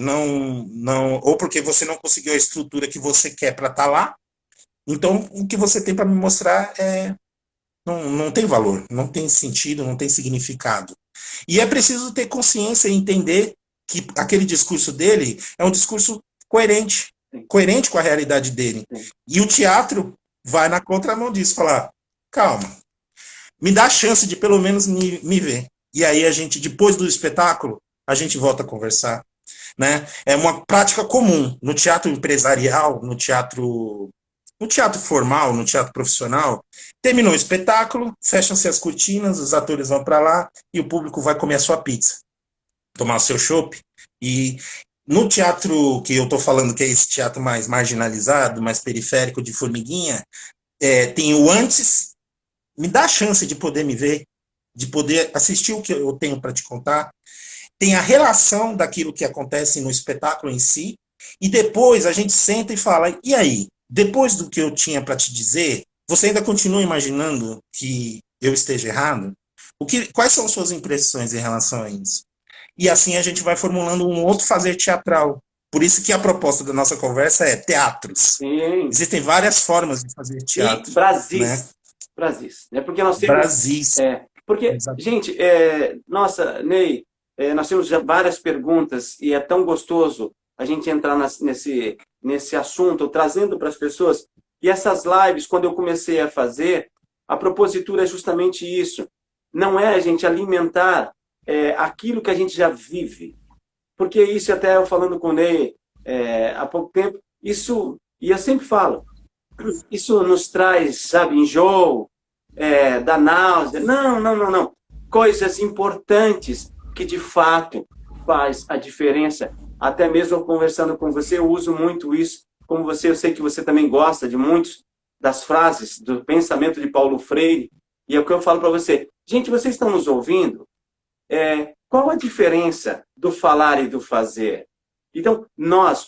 ou porque você não conseguiu a estrutura que você quer para estar lá. Então, o que você tem para me mostrar não tem valor, não tem sentido, não tem significado. E é preciso ter consciência e entender que aquele discurso dele é um discurso coerente com a realidade dele. E o teatro vai na contramão disso, falar, calma, me dá a chance de pelo menos me ver. E aí a gente, depois do espetáculo, a gente volta a conversar. Né? É uma prática comum no teatro empresarial, no teatro formal, no teatro profissional. Terminou o espetáculo, fecham-se as cortinas, os atores vão para lá e o público vai comer a sua pizza, tomar o seu chopp. E no teatro que eu estou falando, que é esse teatro mais marginalizado, mais periférico de formiguinha, tem o antes, me dá a chance de poder me ver, de poder assistir o que eu tenho para te contar. Tem a relação daquilo que acontece no espetáculo em si, e depois a gente senta e fala, e aí? Depois do que eu tinha para te dizer, você ainda continua imaginando que eu esteja errado? Quais são suas impressões em relação a isso? E assim a gente vai formulando um outro fazer teatral. Por isso que a proposta da nossa conversa é teatros. Sim. Existem várias formas de fazer teatro. E Brasis. Né? Brasis. Né? Porque nós temos... Brasis. Porque, exatamente. Gente, nossa, Ney, nós temos já várias perguntas e é tão gostoso a gente entrar nesse assunto, trazendo para as pessoas. E essas lives, quando eu comecei a fazer, a propositura é justamente isso. Não é a gente alimentar aquilo que a gente já vive. Porque isso, até eu falando com o Ney há pouco tempo, isso, e eu sempre falo, isso nos traz, sabe, enjoo, da náusea. Não. Coisas importantes que, de fato, faz a diferença. Até mesmo conversando com você, eu uso muito isso. Como você, eu sei que você também gosta de muitas das frases do pensamento de Paulo Freire. E é o que eu falo para você. Gente, vocês estão nos ouvindo? Qual a diferença do falar e do fazer? Então,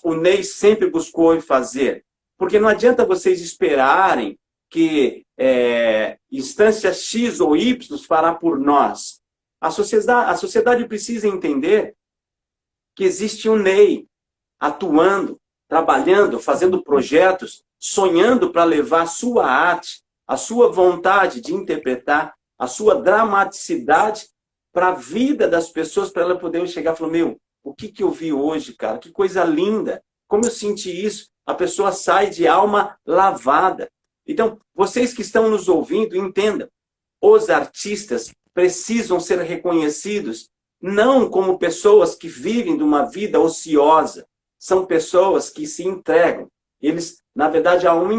o Ney sempre buscou fazer. Porque não adianta vocês esperarem que instância X ou Y fará por nós. A sociedade precisa entender que existe um Ney atuando, trabalhando, fazendo projetos, sonhando para levar a sua arte, a sua vontade de interpretar, a sua dramaticidade para a vida das pessoas, para ela poder chegar e falar, meu, o que eu vi hoje, cara? Que coisa linda! Como eu senti isso? A pessoa sai de alma lavada. Então, vocês que estão nos ouvindo, entendam. Os artistas precisam ser reconhecidos não como pessoas que vivem de uma vida ociosa, são pessoas que se entregam. Eles, na verdade, há uma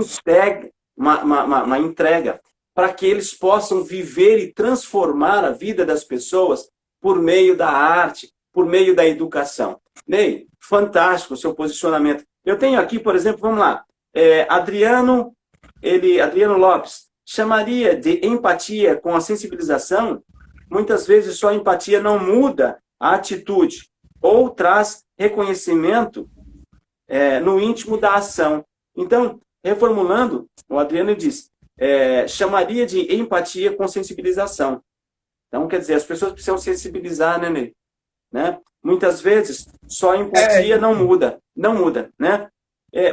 entrega para que eles possam viver e transformar a vida das pessoas por meio da arte, por meio da educação. Ney, fantástico o seu posicionamento. Eu tenho aqui, por exemplo, vamos lá, Adriano Lopes, chamaria de empatia com a sensibilização? Muitas vezes só a empatia não muda a atitude ou traz reconhecimento no íntimo da ação. Então, reformulando, o Adriano diz, chamaria de empatia com sensibilização. Então, quer dizer, as pessoas precisam sensibilizar, né? Muitas vezes, só a empatia não muda, né?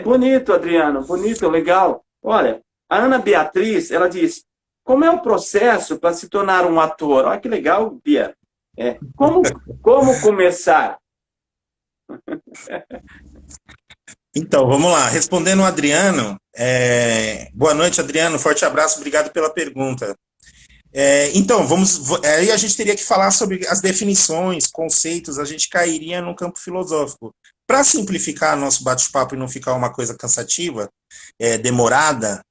Bonito, Adriano, bonito, legal. Olha, a Ana Beatriz, ela diz, como é o processo para se tornar um ator? Olha que legal, Bia. Como começar? Então, vamos lá. Respondendo o Adriano, boa noite, Adriano, forte abraço, obrigado pela pergunta. Então, aí a gente teria que falar sobre as definições, conceitos, a gente cairia no campo filosófico. Para simplificar nosso bate-papo e não ficar uma coisa cansativa, demorada,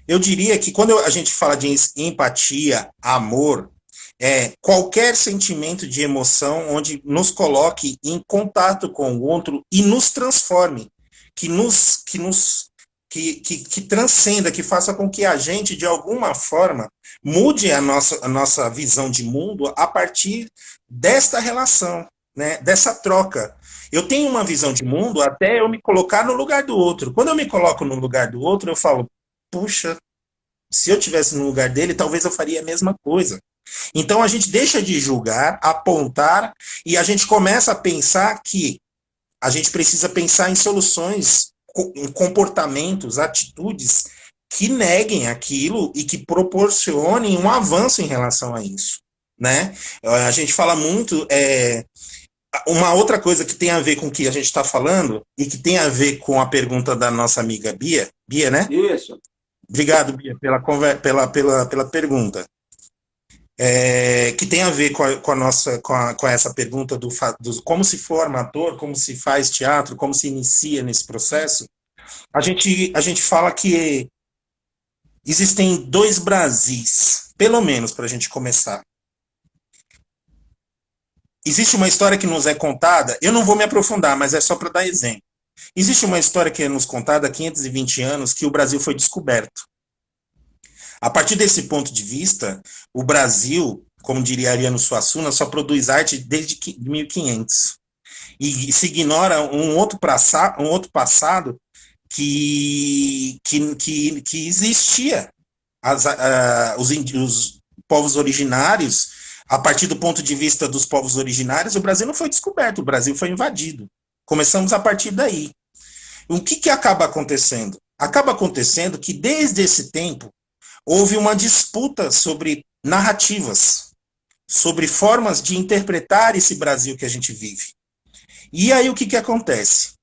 eu diria que quando a gente fala de empatia, amor, qualquer sentimento de emoção onde nos coloque em contato com o outro e nos transforme, que transcenda, que faça com que a gente, de alguma forma, mude a nossa visão de mundo a partir desta relação, né, dessa troca. Eu tenho uma visão de mundo até eu me colocar no lugar do outro. Quando eu me coloco no lugar do outro, eu falo, puxa, se eu estivesse no lugar dele, talvez eu faria a mesma coisa. Então a gente deixa de julgar, apontar, e a gente começa a pensar que a gente precisa pensar em soluções, em comportamentos, atitudes que neguem aquilo e que proporcionem um avanço em relação a isso, né? A gente fala muito, uma outra coisa que tem a ver com o que a gente está falando e que tem a ver com a pergunta da nossa amiga Bia, né? Isso. Obrigado, Bia, pela pergunta. Que tem a ver com essa pergunta do como se forma ator, como se faz teatro, como se inicia nesse processo. A gente fala que existem 2 Brasis, pelo menos, para a gente começar. Existe uma história que nos é contada, eu não vou me aprofundar, mas é só para dar exemplo. Existe uma história que é nos contada há 520 anos que o Brasil foi descoberto. A partir desse ponto de vista, o Brasil, como diria Ariano Suassuna, só produz arte desde 1500. E se ignora um outro passado que existia. Os povos originários, a partir do ponto de vista dos povos originários, o Brasil não foi descoberto, o Brasil foi invadido. Começamos a partir daí. O que acaba acontecendo? Acaba acontecendo que, desde esse tempo, houve uma disputa sobre narrativas, sobre formas de interpretar esse Brasil que a gente vive. E aí o que acontece?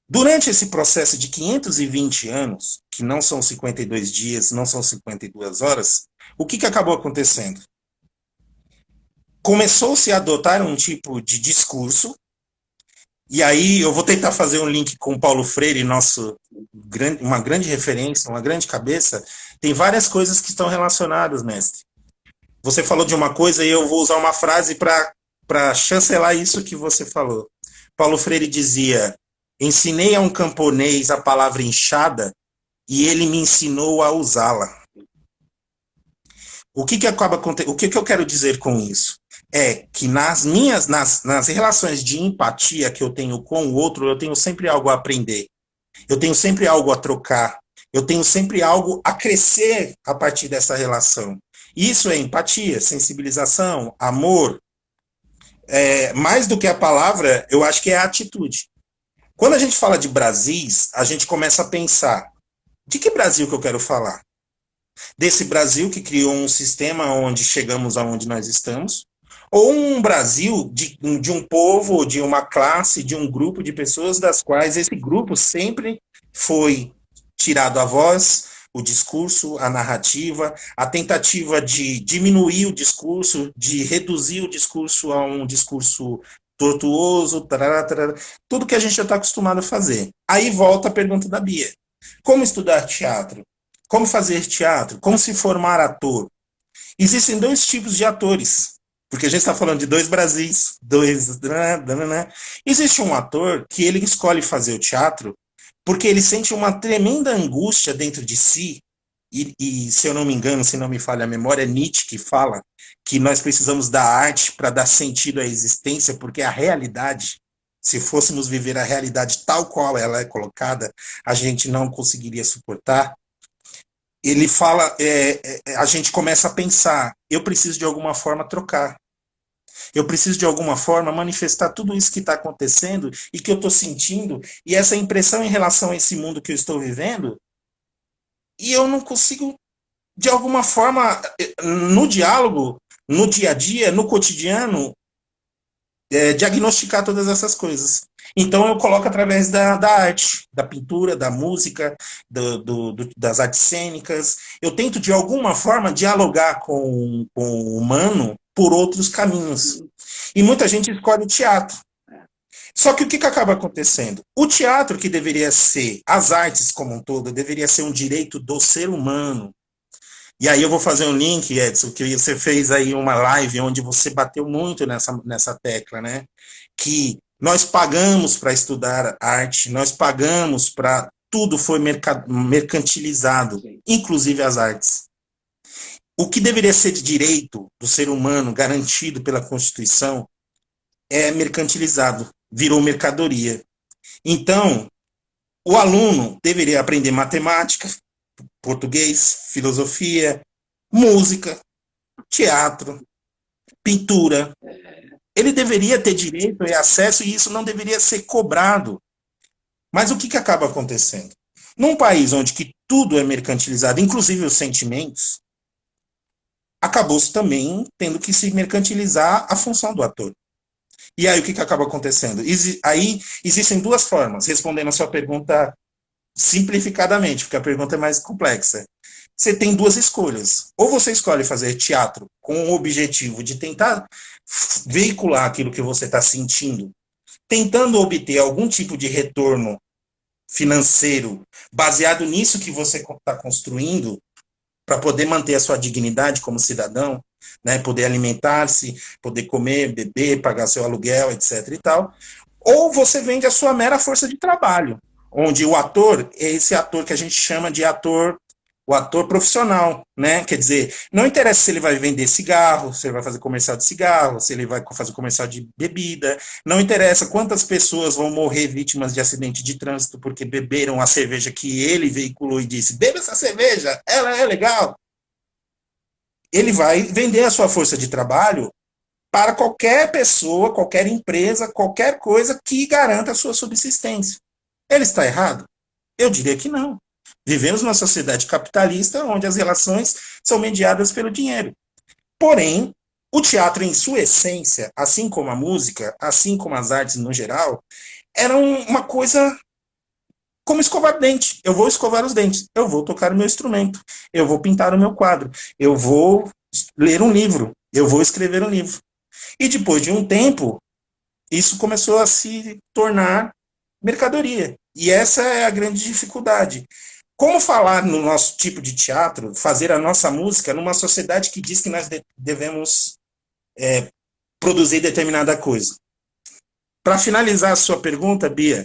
Durante esse processo de 520 anos, que não são 52 dias, não são 52 horas, o que acabou acontecendo? Começou-se a adotar um tipo de discurso, e aí eu vou tentar fazer um link com Paulo Freire, uma grande referência, uma grande cabeça. Tem várias coisas que estão relacionadas, mestre. Você falou de uma coisa e eu vou usar uma frase para chancelar isso que você falou. Paulo Freire dizia, ensinei a um camponês a palavra enxada e ele me ensinou a usá-la. O que acaba acontecendo? O que eu quero dizer com isso? É que nas relações de empatia que eu tenho com o outro, eu tenho sempre algo a aprender. Eu tenho sempre algo a trocar. Eu tenho sempre algo a crescer a partir dessa relação. Isso é empatia, sensibilização, amor. Mais do que a palavra, eu acho que é a atitude. Quando a gente fala de Brasis, a gente começa a pensar, de que Brasil que eu quero falar? Desse Brasil que criou um sistema onde chegamos aonde nós estamos, ou um Brasil de um povo, de uma classe, de um grupo de pessoas das quais esse grupo sempre foi tirado a voz, o discurso, a narrativa, a tentativa de diminuir o discurso, de reduzir o discurso a um discurso tortuoso, tarará, tarará, tudo que a gente já está acostumado a fazer. Aí volta a pergunta da Bia. Como estudar teatro? Como fazer teatro? Como se formar ator? Existem dois tipos de atores, porque a gente está falando de dois Brasis, dois... Existe um ator que ele escolhe fazer o teatro porque ele sente uma tremenda angústia dentro de si, e se eu não me engano, se não me falha a memória, é Nietzsche que fala que nós precisamos da arte para dar sentido à existência, porque a realidade, se fôssemos viver a realidade tal qual ela é colocada, a gente não conseguiria suportar. Ele fala, a gente começa a pensar, eu preciso de alguma forma trocar. Eu preciso de alguma forma manifestar tudo isso que está acontecendo e que eu estou sentindo, e essa impressão em relação a esse mundo que eu estou vivendo, e eu não consigo, de alguma forma, no diálogo, no dia a dia, no cotidiano, diagnosticar todas essas coisas. Então eu coloco através da arte, da pintura, da música, das artes cênicas. Eu tento, de alguma forma, dialogar com o humano por outros caminhos. E muita gente escolhe o teatro. Só que o que acaba acontecendo? O teatro, que deveria ser, as artes como um todo, deveria ser um direito do ser humano. E aí eu vou fazer um link, Edson, que você fez aí uma live onde você bateu muito nessa tecla, né? Que nós pagamos para estudar arte, nós pagamos para... Tudo foi mercantilizado, inclusive as artes. O que deveria ser de direito do ser humano, garantido pela Constituição, é mercantilizado, virou mercadoria. Então, o aluno deveria aprender matemática, português, filosofia, música, teatro, pintura. Ele deveria ter direito e acesso, e isso não deveria ser cobrado. Mas o que acaba acontecendo? Num país onde que tudo é mercantilizado, inclusive os sentimentos, acabou-se também tendo que se mercantilizar a função do ator. E aí o que acaba acontecendo? Aí existem duas formas, respondendo a sua pergunta simplificadamente, porque a pergunta é mais complexa. Você tem duas escolhas. Ou você escolhe fazer teatro com o objetivo de tentar veicular aquilo que você está sentindo, tentando obter algum tipo de retorno financeiro baseado nisso que você está construindo, para poder manter a sua dignidade como cidadão, né, poder alimentar-se, poder comer, beber, pagar seu aluguel, etc. e tal. Ou você vende a sua mera força de trabalho, onde o ator é esse ator que a gente chama de ator, o ator profissional, né? Quer dizer, não interessa se ele vai vender cigarro, se ele vai fazer comercial de cigarro, se ele vai fazer comercial de bebida, não interessa quantas pessoas vão morrer vítimas de acidente de trânsito porque beberam a cerveja que ele veiculou e disse, beba essa cerveja, ela é legal. Ele vai vender a sua força de trabalho para qualquer pessoa, qualquer empresa, qualquer coisa que garanta a sua subsistência. Ele está errado? Eu diria que não. Vivemos numa sociedade capitalista onde as relações são mediadas pelo dinheiro. Porém, o teatro em sua essência, assim como a música, assim como as artes no geral, era uma coisa como escovar dente. Eu vou escovar os dentes, eu vou tocar o meu instrumento, eu vou pintar o meu quadro, eu vou ler um livro, eu vou escrever um livro. E depois de um tempo, isso começou a se tornar mercadoria. E essa é a grande dificuldade. Como falar no nosso tipo de teatro, fazer a nossa música numa sociedade que diz que nós devemos produzir determinada coisa? Para finalizar a sua pergunta, Bia,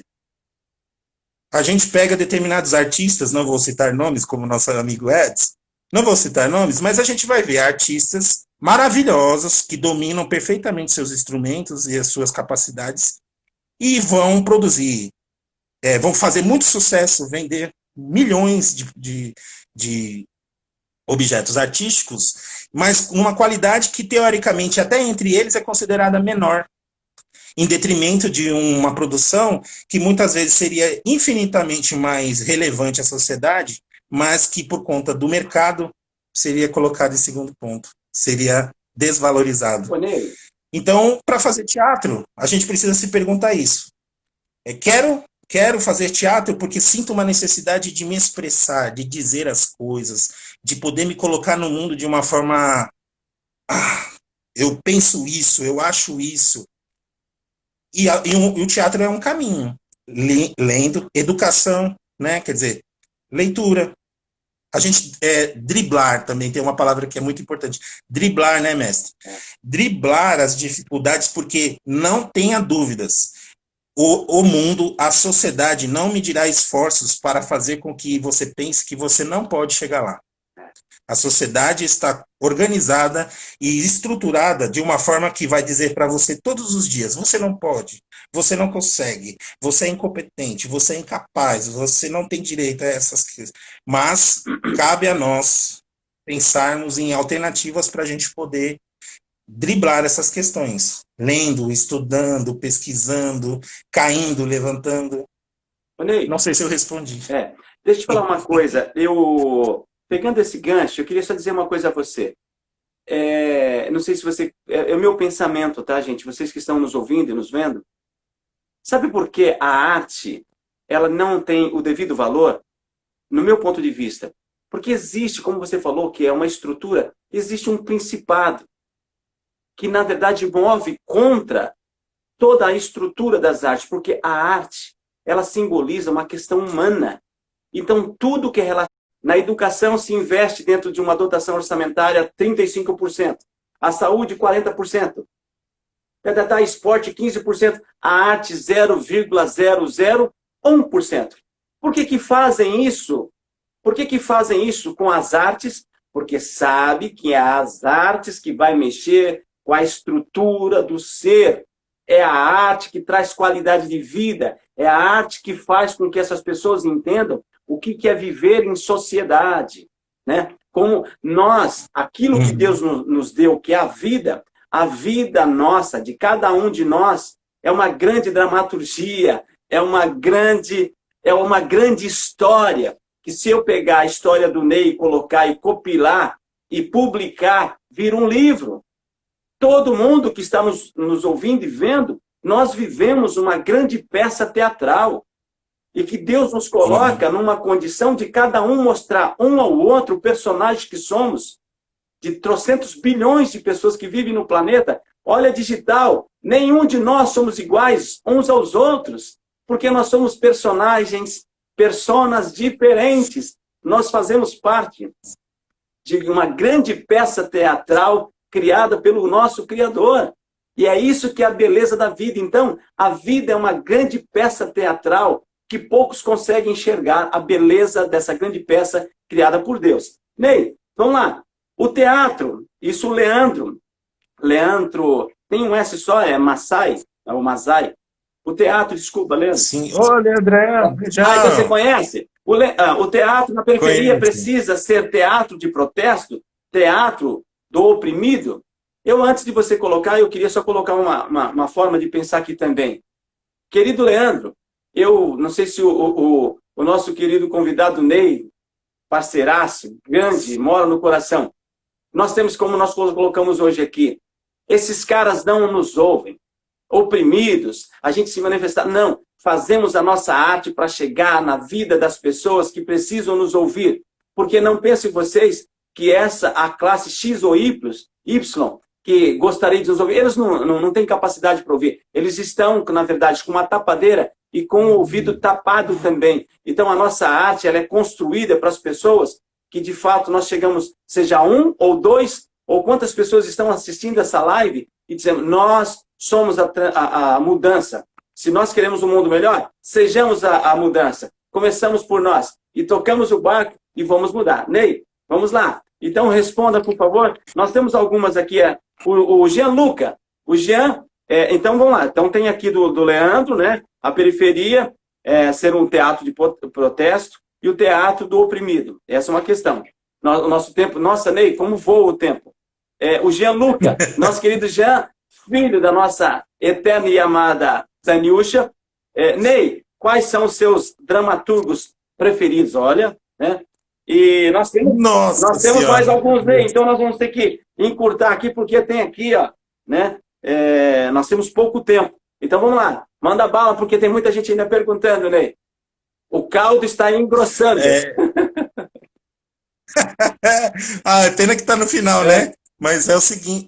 a gente pega determinados artistas, não vou citar nomes, como nosso amigo Edson, não vou citar nomes, mas a gente vai ver artistas maravilhosos que dominam perfeitamente seus instrumentos e as suas capacidades e vão produzir, vão fazer muito sucesso, vender milhões de objetos artísticos, mas numa qualidade que, teoricamente, até entre eles é considerada menor, em detrimento de uma produção que muitas vezes seria infinitamente mais relevante à sociedade, mas que, por conta do mercado, seria colocado em segundo ponto, seria desvalorizado. Então, para fazer teatro, a gente precisa se perguntar isso. Quero fazer teatro porque sinto uma necessidade de me expressar, de dizer as coisas, de poder me colocar no mundo de uma forma... eu penso isso, eu acho isso. E o teatro é um caminho. Lendo, educação, né? Quer dizer, leitura. A gente driblar também tem uma palavra que é muito importante. Driblar, né, mestre? Driblar as dificuldades, porque não tenha dúvidas. O mundo, a sociedade não medirá esforços para fazer com que você pense que você não pode chegar lá. A sociedade está organizada e estruturada de uma forma que vai dizer para você todos os dias: você não pode, você não consegue, você é incompetente, você é incapaz, você não tem direito a essas coisas. Mas cabe a nós pensarmos em alternativas para a gente poder driblar essas questões. Lendo, estudando, pesquisando, caindo, levantando. Ney, Não sei se eu respondi. deixa eu te falar uma coisa. Pegando esse gancho, eu queria só dizer uma coisa a você. Não sei se você... É o meu pensamento, tá, gente? Vocês que estão nos ouvindo e nos vendo. Sabe por que a arte ela não tem o devido valor? No meu ponto de vista. Porque existe, como você falou, que é uma estrutura, existe um principado que, na verdade, move contra toda a estrutura das artes. Porque a arte, ela simboliza uma questão humana. Então, tudo que é relacionado... Na educação se investe dentro de uma dotação orçamentária 35%. A saúde, 40%. Esporte, 15%. A arte, 0,001%. Por que fazem isso? Por que fazem isso com as artes? Porque sabe que é as artes que vai mexer com a estrutura do ser. É a arte que traz qualidade de vida. É a arte que faz com que essas pessoas entendam o que é viver em sociedade, né? Como nós, aquilo que Deus nos deu, que é a vida nossa, de cada um de nós, é uma grande dramaturgia, é uma grande história, que se eu pegar a história do Ney, colocar e compilar e publicar, vira um livro. Todo mundo que está nos ouvindo e vendo, nós vivemos uma grande peça teatral. E que Deus nos coloca numa condição de cada um mostrar um ao outro o personagem que somos, de trocentos bilhões de pessoas que vivem no planeta. Olha, digital, nenhum de nós somos iguais uns aos outros, porque nós somos personas diferentes. Nós fazemos parte de uma grande peça teatral criada pelo nosso Criador. E é isso que é a beleza da vida. Então, a vida é uma grande peça teatral que poucos conseguem enxergar a beleza dessa grande peça criada por Deus. Ney, vamos lá. O teatro, isso o Leandro, tem um S só, é Masai, é o Masai. O teatro, desculpa, Leandro. Sim. Olha, André, já. Você conhece? O teatro na periferia precisa ser teatro de protesto, teatro do oprimido. Antes de você colocar, eu queria só colocar uma forma de pensar aqui também. Querido Leandro, eu não sei se o nosso querido convidado Ney, parceiraço, grande, mora no coração. Nós temos, como nós colocamos hoje aqui, esses caras não nos ouvem, oprimidos, a gente se manifestar. Não, fazemos a nossa arte para chegar na vida das pessoas que precisam nos ouvir. Porque não pensem vocês que a classe X ou Y, que gostaria de nos ouvir, eles não têm capacidade para ouvir. Eles estão, na verdade, com uma tapadeira e com o ouvido tapado também. Então, a nossa arte ela é construída para as pessoas que, de fato, nós chegamos, seja um ou dois, ou quantas pessoas estão assistindo essa live e dizendo, nós somos a mudança. Se nós queremos um mundo melhor, sejamos a mudança. Começamos por nós e tocamos o barco e vamos mudar. Ney, vamos lá. Então, responda, por favor. Nós temos algumas aqui. O Gianluca. O Jean... então, vamos lá. Então, tem aqui do Leandro, né? A periferia ser um teatro de protesto e o teatro do oprimido. Essa é uma questão. O nosso tempo... Nossa, Ney, como voa o tempo. O Gianluca, nosso querido Jean, filho da nossa eterna e amada Taniusha. Ney, quais são os seus dramaturgos preferidos? Olha, né? E nós temos mais alguns, Ney, então nós vamos ter que encurtar aqui, porque tem aqui, ó, né? Nós temos pouco tempo. Então vamos lá, manda bala, porque tem muita gente ainda perguntando, Ney. O caldo está engrossando. Pena que está no final, né? Mas é o seguinte,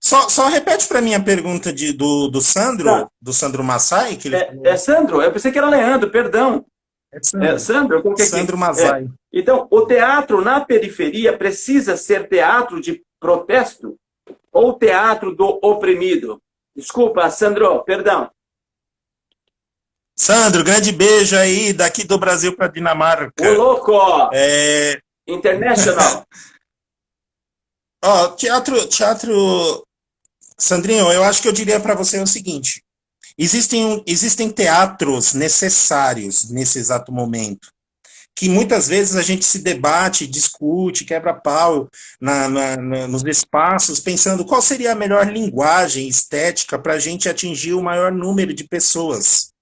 só repete para mim a pergunta do Sandro, Tá. do Sandro Massai, que ele É falou. Sandro? Eu pensei que era Leandro, perdão. É É Sandro. Sandro, eu coloquei aqui. Sandro Massai. Então, o teatro na periferia precisa ser teatro de protesto ou teatro do oprimido? Desculpa, Sandro, perdão. Sandro, grande beijo aí, daqui do Brasil para Ô, Dinamarca. louco! É, International. ó, teatro, Sandrinho, eu acho que eu diria para você o seguinte: existem teatros necessários nesse exato momento, que muitas vezes a gente se debate, discute, quebra pau nos espaços, pensando qual seria a melhor linguagem estética para a gente atingir o maior número de pessoas.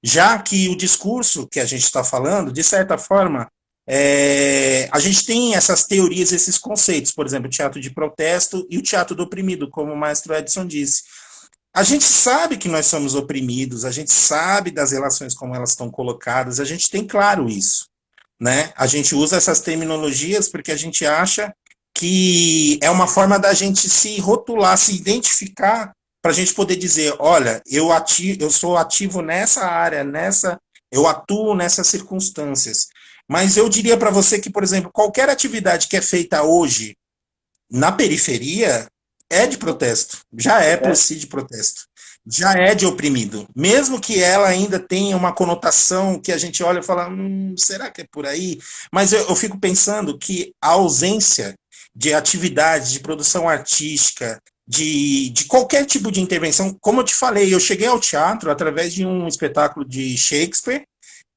Já que o discurso que a gente está falando, de certa forma, a gente tem essas teorias, esses conceitos, por exemplo, o teatro de protesto e o teatro do oprimido, como o maestro Edson disse. A gente sabe que nós somos oprimidos, a gente sabe das relações como elas estão colocadas, a gente tem claro isso, né? A gente usa essas terminologias porque a gente acha que é uma forma da gente se rotular, se identificar, para a gente poder dizer, olha, eu sou ativo nessa área, eu atuo nessas circunstâncias. Mas eu diria para você que, por exemplo, qualquer atividade que é feita hoje na periferia é de protesto, já é por si de protesto, já é de oprimido, mesmo que ela ainda tenha uma conotação que a gente olha e fala, será que é por aí? Mas eu fico pensando que a ausência de atividade, de produção artística, de qualquer tipo de intervenção, como eu te falei, eu cheguei ao teatro através de um espetáculo de Shakespeare,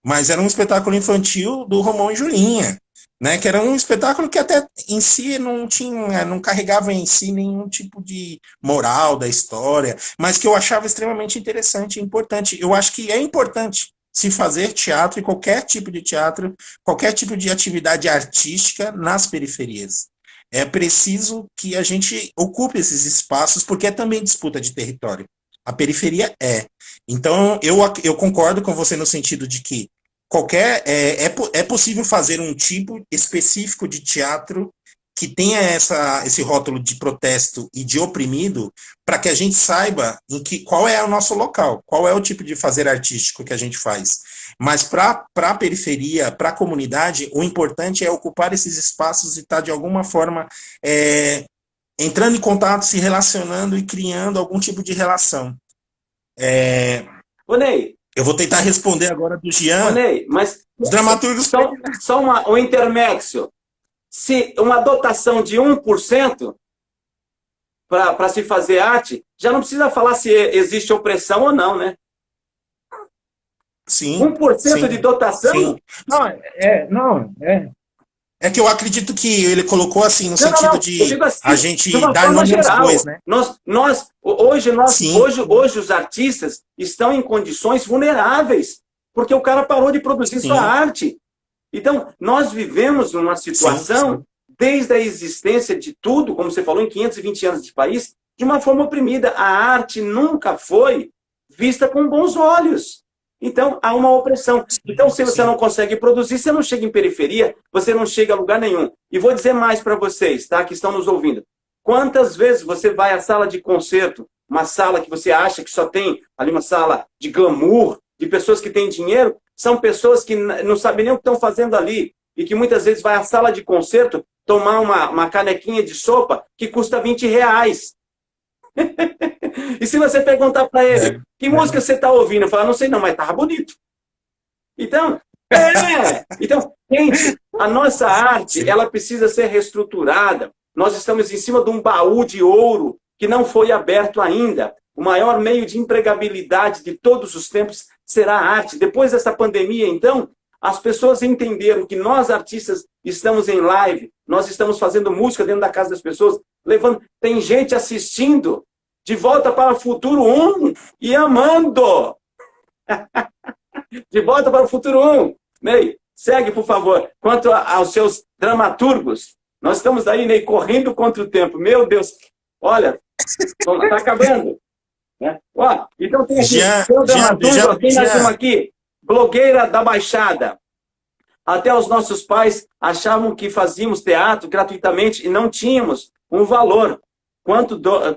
mas era um espetáculo infantil do Romão e Julinha, né? Que era um espetáculo que até em si não carregava em si nenhum tipo de moral da história, mas que eu achava extremamente interessante e importante. Eu acho que é importante se fazer teatro e qualquer tipo de teatro, qualquer tipo de atividade artística nas periferias. É preciso que a gente ocupe esses espaços, porque é também disputa de território. A periferia é. Então, eu concordo com você no sentido de que é possível fazer um tipo específico de teatro que tenha esse rótulo de protesto e de oprimido, para que a gente saiba qual é o nosso local, qual é o tipo de fazer artístico que a gente faz. Mas para a periferia, para a comunidade, o importante é ocupar esses espaços e estar, de alguma forma, entrando em contato, se relacionando e criando algum tipo de relação. Ô, Ney. Eu vou tentar responder agora do Jean. Ô, Ney, mas os dramaturgos... Só um intermexo. Se uma dotação de 1% para se fazer arte, já não precisa falar se existe opressão ou não, né? Sim. 1% sim, de dotação? Sim. É que eu acredito que ele colocou assim, no sentido de assim, a gente dar nome aos bois, né? Hoje os artistas estão em condições vulneráveis, porque o cara parou de produzir sua arte. Então, nós vivemos uma situação, desde a existência de tudo, como você falou, em 520 anos de país, de uma forma oprimida. A arte nunca foi vista com bons olhos. Então, há uma opressão. Então, se você não consegue produzir, você não chega em periferia, você não chega a lugar nenhum. E vou dizer mais para vocês, tá, que estão nos ouvindo. Quantas vezes você vai à sala de concerto, uma sala que você acha que só tem ali uma sala de glamour, de pessoas que têm dinheiro, são pessoas que não sabem nem o que estão fazendo ali, e que muitas vezes vai à sala de concerto tomar uma canequinha de sopa que custa R$20. E se você perguntar para ele, que música você está ouvindo? Eu falo, não sei não, mas estava bonito. Então, gente, a nossa arte, ela precisa ser reestruturada. Nós estamos em cima de um baú de ouro que não foi aberto ainda. O maior meio de empregabilidade de todos os tempos será a arte. Depois dessa pandemia, então, as pessoas entenderam que nós, artistas, estamos em live, nós estamos fazendo música dentro da casa das pessoas, tem gente assistindo De Volta para o Futuro 1 e amando. De Volta para o Futuro 1. Ney, segue, por favor. Quanto aos seus dramaturgos, nós estamos aí, Ney, correndo contra o tempo. Meu Deus, olha, está acabando. Né? Ó, então tem aqui, seu dramaturgo, tem mais uma aqui, blogueira da Baixada. Até os nossos pais achavam que fazíamos teatro gratuitamente e não tínhamos um valor.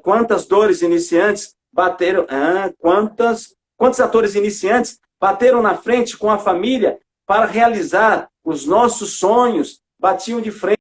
Quantas dores iniciantes bateram... quantos atores iniciantes bateram na frente com a família para realizar os nossos sonhos, batiam de frente